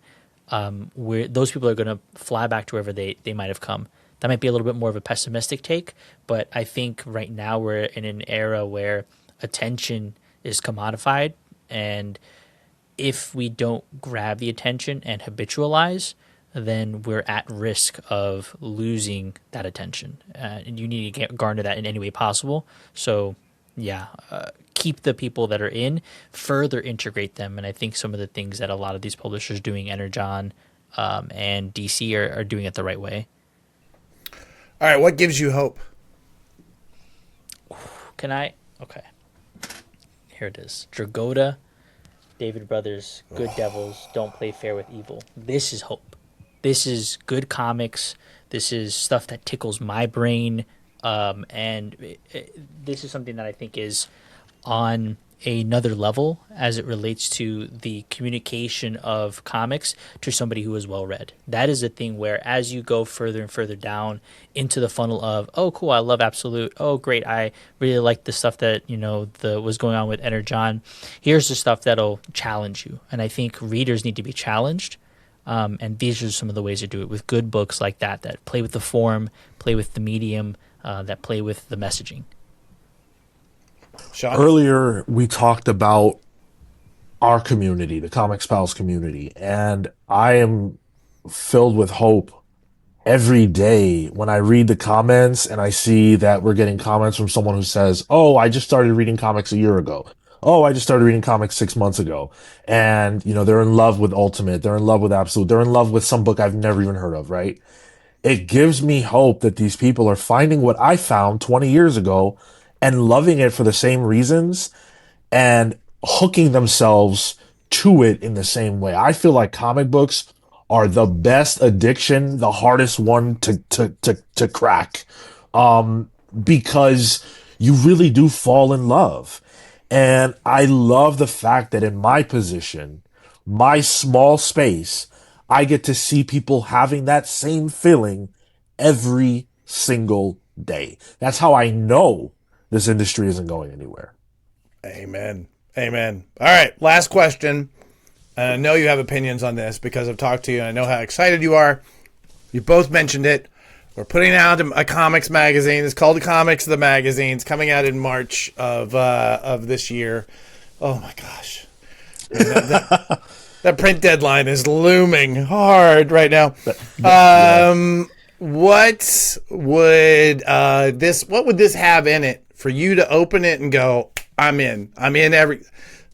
where those people are going to fly back to wherever they might have come. That might be a little bit more of a pessimistic take, but I think right now we're in an era where attention is commodified, and if we don't grab the attention and habitualize, then we're at risk of losing that attention. And you need to garner that in any way possible. So, keep the people that are in, further integrate them. And I think some of the things that a lot of these publishers doing, Energon and DC, are doing it the right way. All right, what gives you hope? Can I? Okay. Here it is. Dragoda, David Brothers, Good Devils, Don't Play Fair with Evil. This is hope. This is good comics. This is stuff that tickles my brain. This is something that I think is on another level as it relates to the communication of comics to somebody who is well read. That is a thing where as you go further and further down into the funnel of, oh cool, I love Absolute, oh great, I really like the stuff that was going on with Energon, here's the stuff that'll challenge you. And I think readers need to be challenged, and these are some of the ways to do it with good books like that play with the form, play with the medium, that play with the messaging. Sean? Earlier, we talked about our community, the Comics Pals community, and I am filled with hope every day when I read the comments and I see that we're getting comments from someone who says, oh, I just started reading comics a year ago. Oh, I just started reading comics 6 months ago. And, they're in love with Ultimate. They're in love with Absolute. They're in love with some book I've never even heard of, right? It gives me hope that these people are finding what I found 20 years ago and loving it for the same reasons and hooking themselves to it in the same way. I feel like comic books are the best addiction, the hardest one to crack, because you really do fall in love. And I love the fact that in my position, my small space, I get to see people having that same feeling every single day. That's how I know this industry isn't going anywhere. Amen. Amen. All right, last question. And I know you have opinions on this because I've talked to you and I know how excited you are. You both mentioned it. We're putting out a comics magazine. It's called The Comics of the Magazines, coming out in March of this year. Oh my gosh. That print deadline is looming hard right now. What would this have in it for you to open it and go, I'm in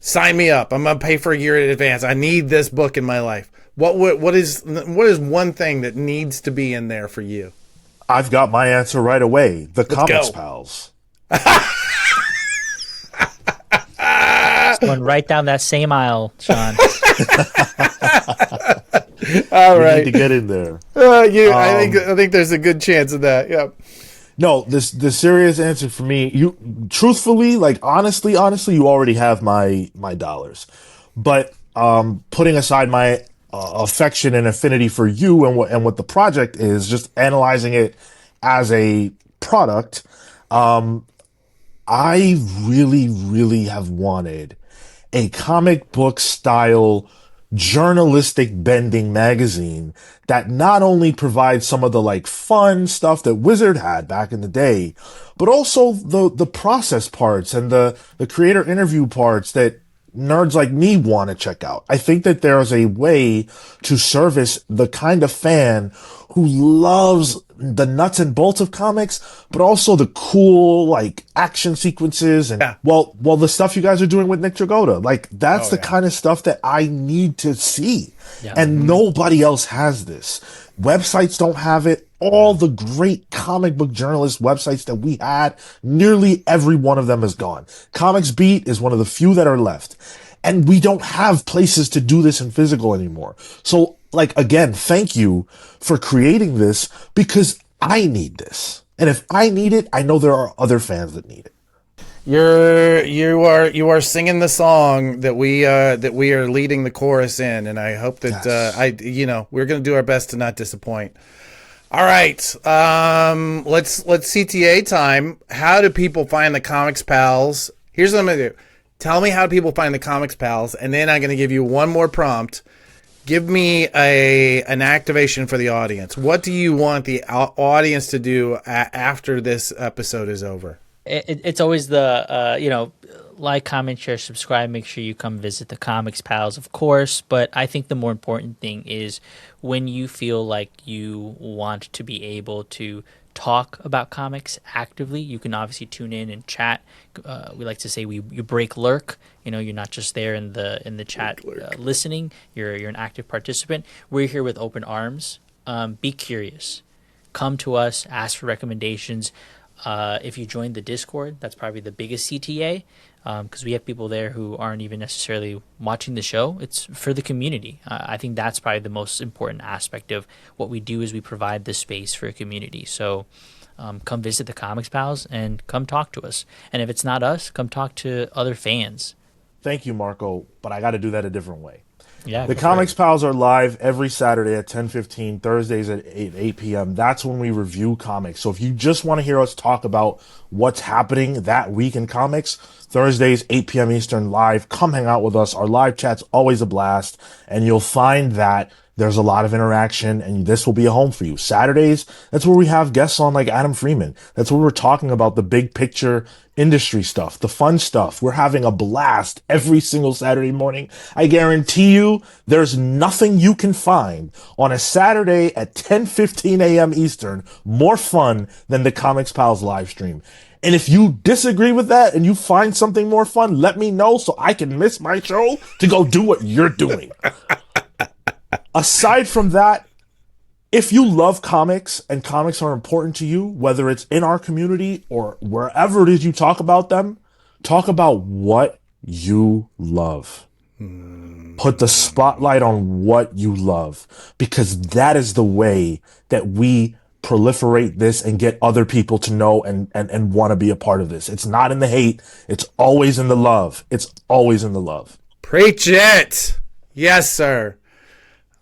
Sign me up. I'm gonna pay for a year in advance. I need this book in my life. What is one thing that needs to be in there for you? I've got my answer right away. The Comics go. Pals. Just going right down that same aisle, Sean. All We right. need to get in there. I think there's a good chance of that. Yep. No, the serious answer for me, you truthfully, like honestly, you already have my dollars. But putting aside my affection and affinity for you and what the project is, just analyzing it as a product, I really, really have wanted a comic book style journalistic bending magazine that not only provides some of the like fun stuff that Wizard had back in the day, but also the process parts and the creator interview parts that nerds like me want to check out. I think that there is a way to service the kind of fan who loves the nuts and bolts of comics, but also the cool like action sequences and well the stuff you guys are doing with Nick Dragotta. Like that's the kind of stuff that I need to see. Yeah. And nobody else has this. Websites don't have it. All the great comic book journalist websites that we had, nearly every one of them is gone. Comics Beat is one of the few that are left. And we don't have places to do this in physical anymore. So, like, again, thank you for creating this because I need this. And if I need it, I know there are other fans that need it. You are singing the song that we are leading the chorus in, and I hope that Yes. we're going to do our best to not disappoint. All right, let's CTA time. How do people find the Comics Pals? Here's what I'm going to do. Tell me how people find the Comics Pals, and then I'm going to give you one more prompt. Give me an activation for the audience. What do you want the audience to do after this episode is over? It's always the like, comment, share, subscribe. Make sure you come visit the Comics Pals, of course. But I think the more important thing is when you feel like you want to be able to talk about comics actively, you can obviously tune in and chat. We like to say you break lurk. You're not just there in the chat listening. You're an active participant. We're here with open arms. Be curious. Come to us. Ask for recommendations. If you join the Discord, that's probably the biggest CTA, because we have people there who aren't even necessarily watching the show. It's for the community. I think that's probably the most important aspect of what we do is we provide the space for a community. So come visit the Comics Pals and come talk to us. And if it's not us, come talk to other fans. Thank you, Marco, but I got to do that a different way. Yeah, The Comics Pals are live every Saturday at 10:15, Thursdays at 8 p.m. That's when we review comics. So if you just want to hear us talk about what's happening that week in comics, Thursdays, 8 p.m. Eastern live, come hang out with us. Our live chat's always a blast, and you'll find that there's a lot of interaction, and this will be a home for you. Saturdays, that's where we have guests on like Adam Freeman. That's where we're talking about the big picture industry stuff, the fun stuff. We're having a blast every single Saturday morning. I guarantee you there's nothing you can find on a Saturday at 10:15 a.m. Eastern more fun than the Comics Pals live stream. And if you disagree with that and you find something more fun, let me know so I can miss my show to go do what you're doing. Aside from that, if you love comics and comics are important to you, whether it's in our community or wherever it is you talk about them, talk about what you love. Put the spotlight on what you love, because that is the way that we proliferate this and get other people to know and want to be a part of this. It's not in the hate. It's always in the love. It's always in the love. Preach it. Yes, sir.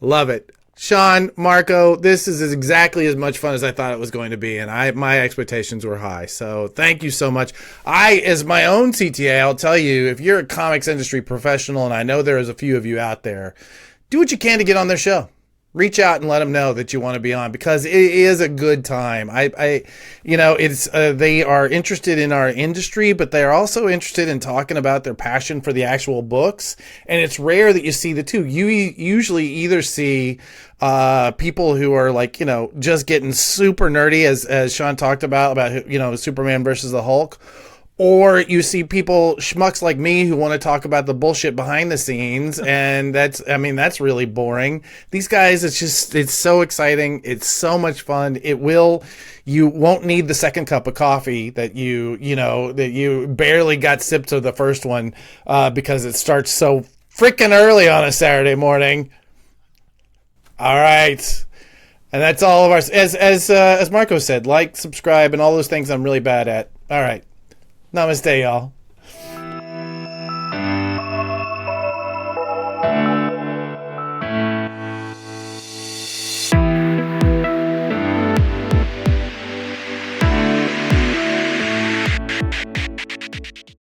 Love it. Sean, Marco, this is exactly as much fun as I thought it was going to be, and my expectations were high. So thank you so much. As my own CTA, I'll tell you, if you're a comics industry professional, and I know there is a few of you out there, do what you can to get on their show. Reach out and let them know that you want to be on, because it is a good time. It's they are interested in our industry, but they are also interested in talking about their passion for the actual books. And it's rare that you see the two. You usually either see people who are like, just getting super nerdy, as Sean talked about Superman versus the Hulk, Or you see people, schmucks like me, who want to talk about the bullshit behind the scenes, and that's really boring. These guys, it's so exciting. It's so much fun. You won't need the second cup of coffee that you barely got sipped of the first one, because it starts so freaking early on a Saturday morning. All right. And that's all of our, as Marco said, like, subscribe, and all those things I'm really bad at. All right. Namaste, y'all.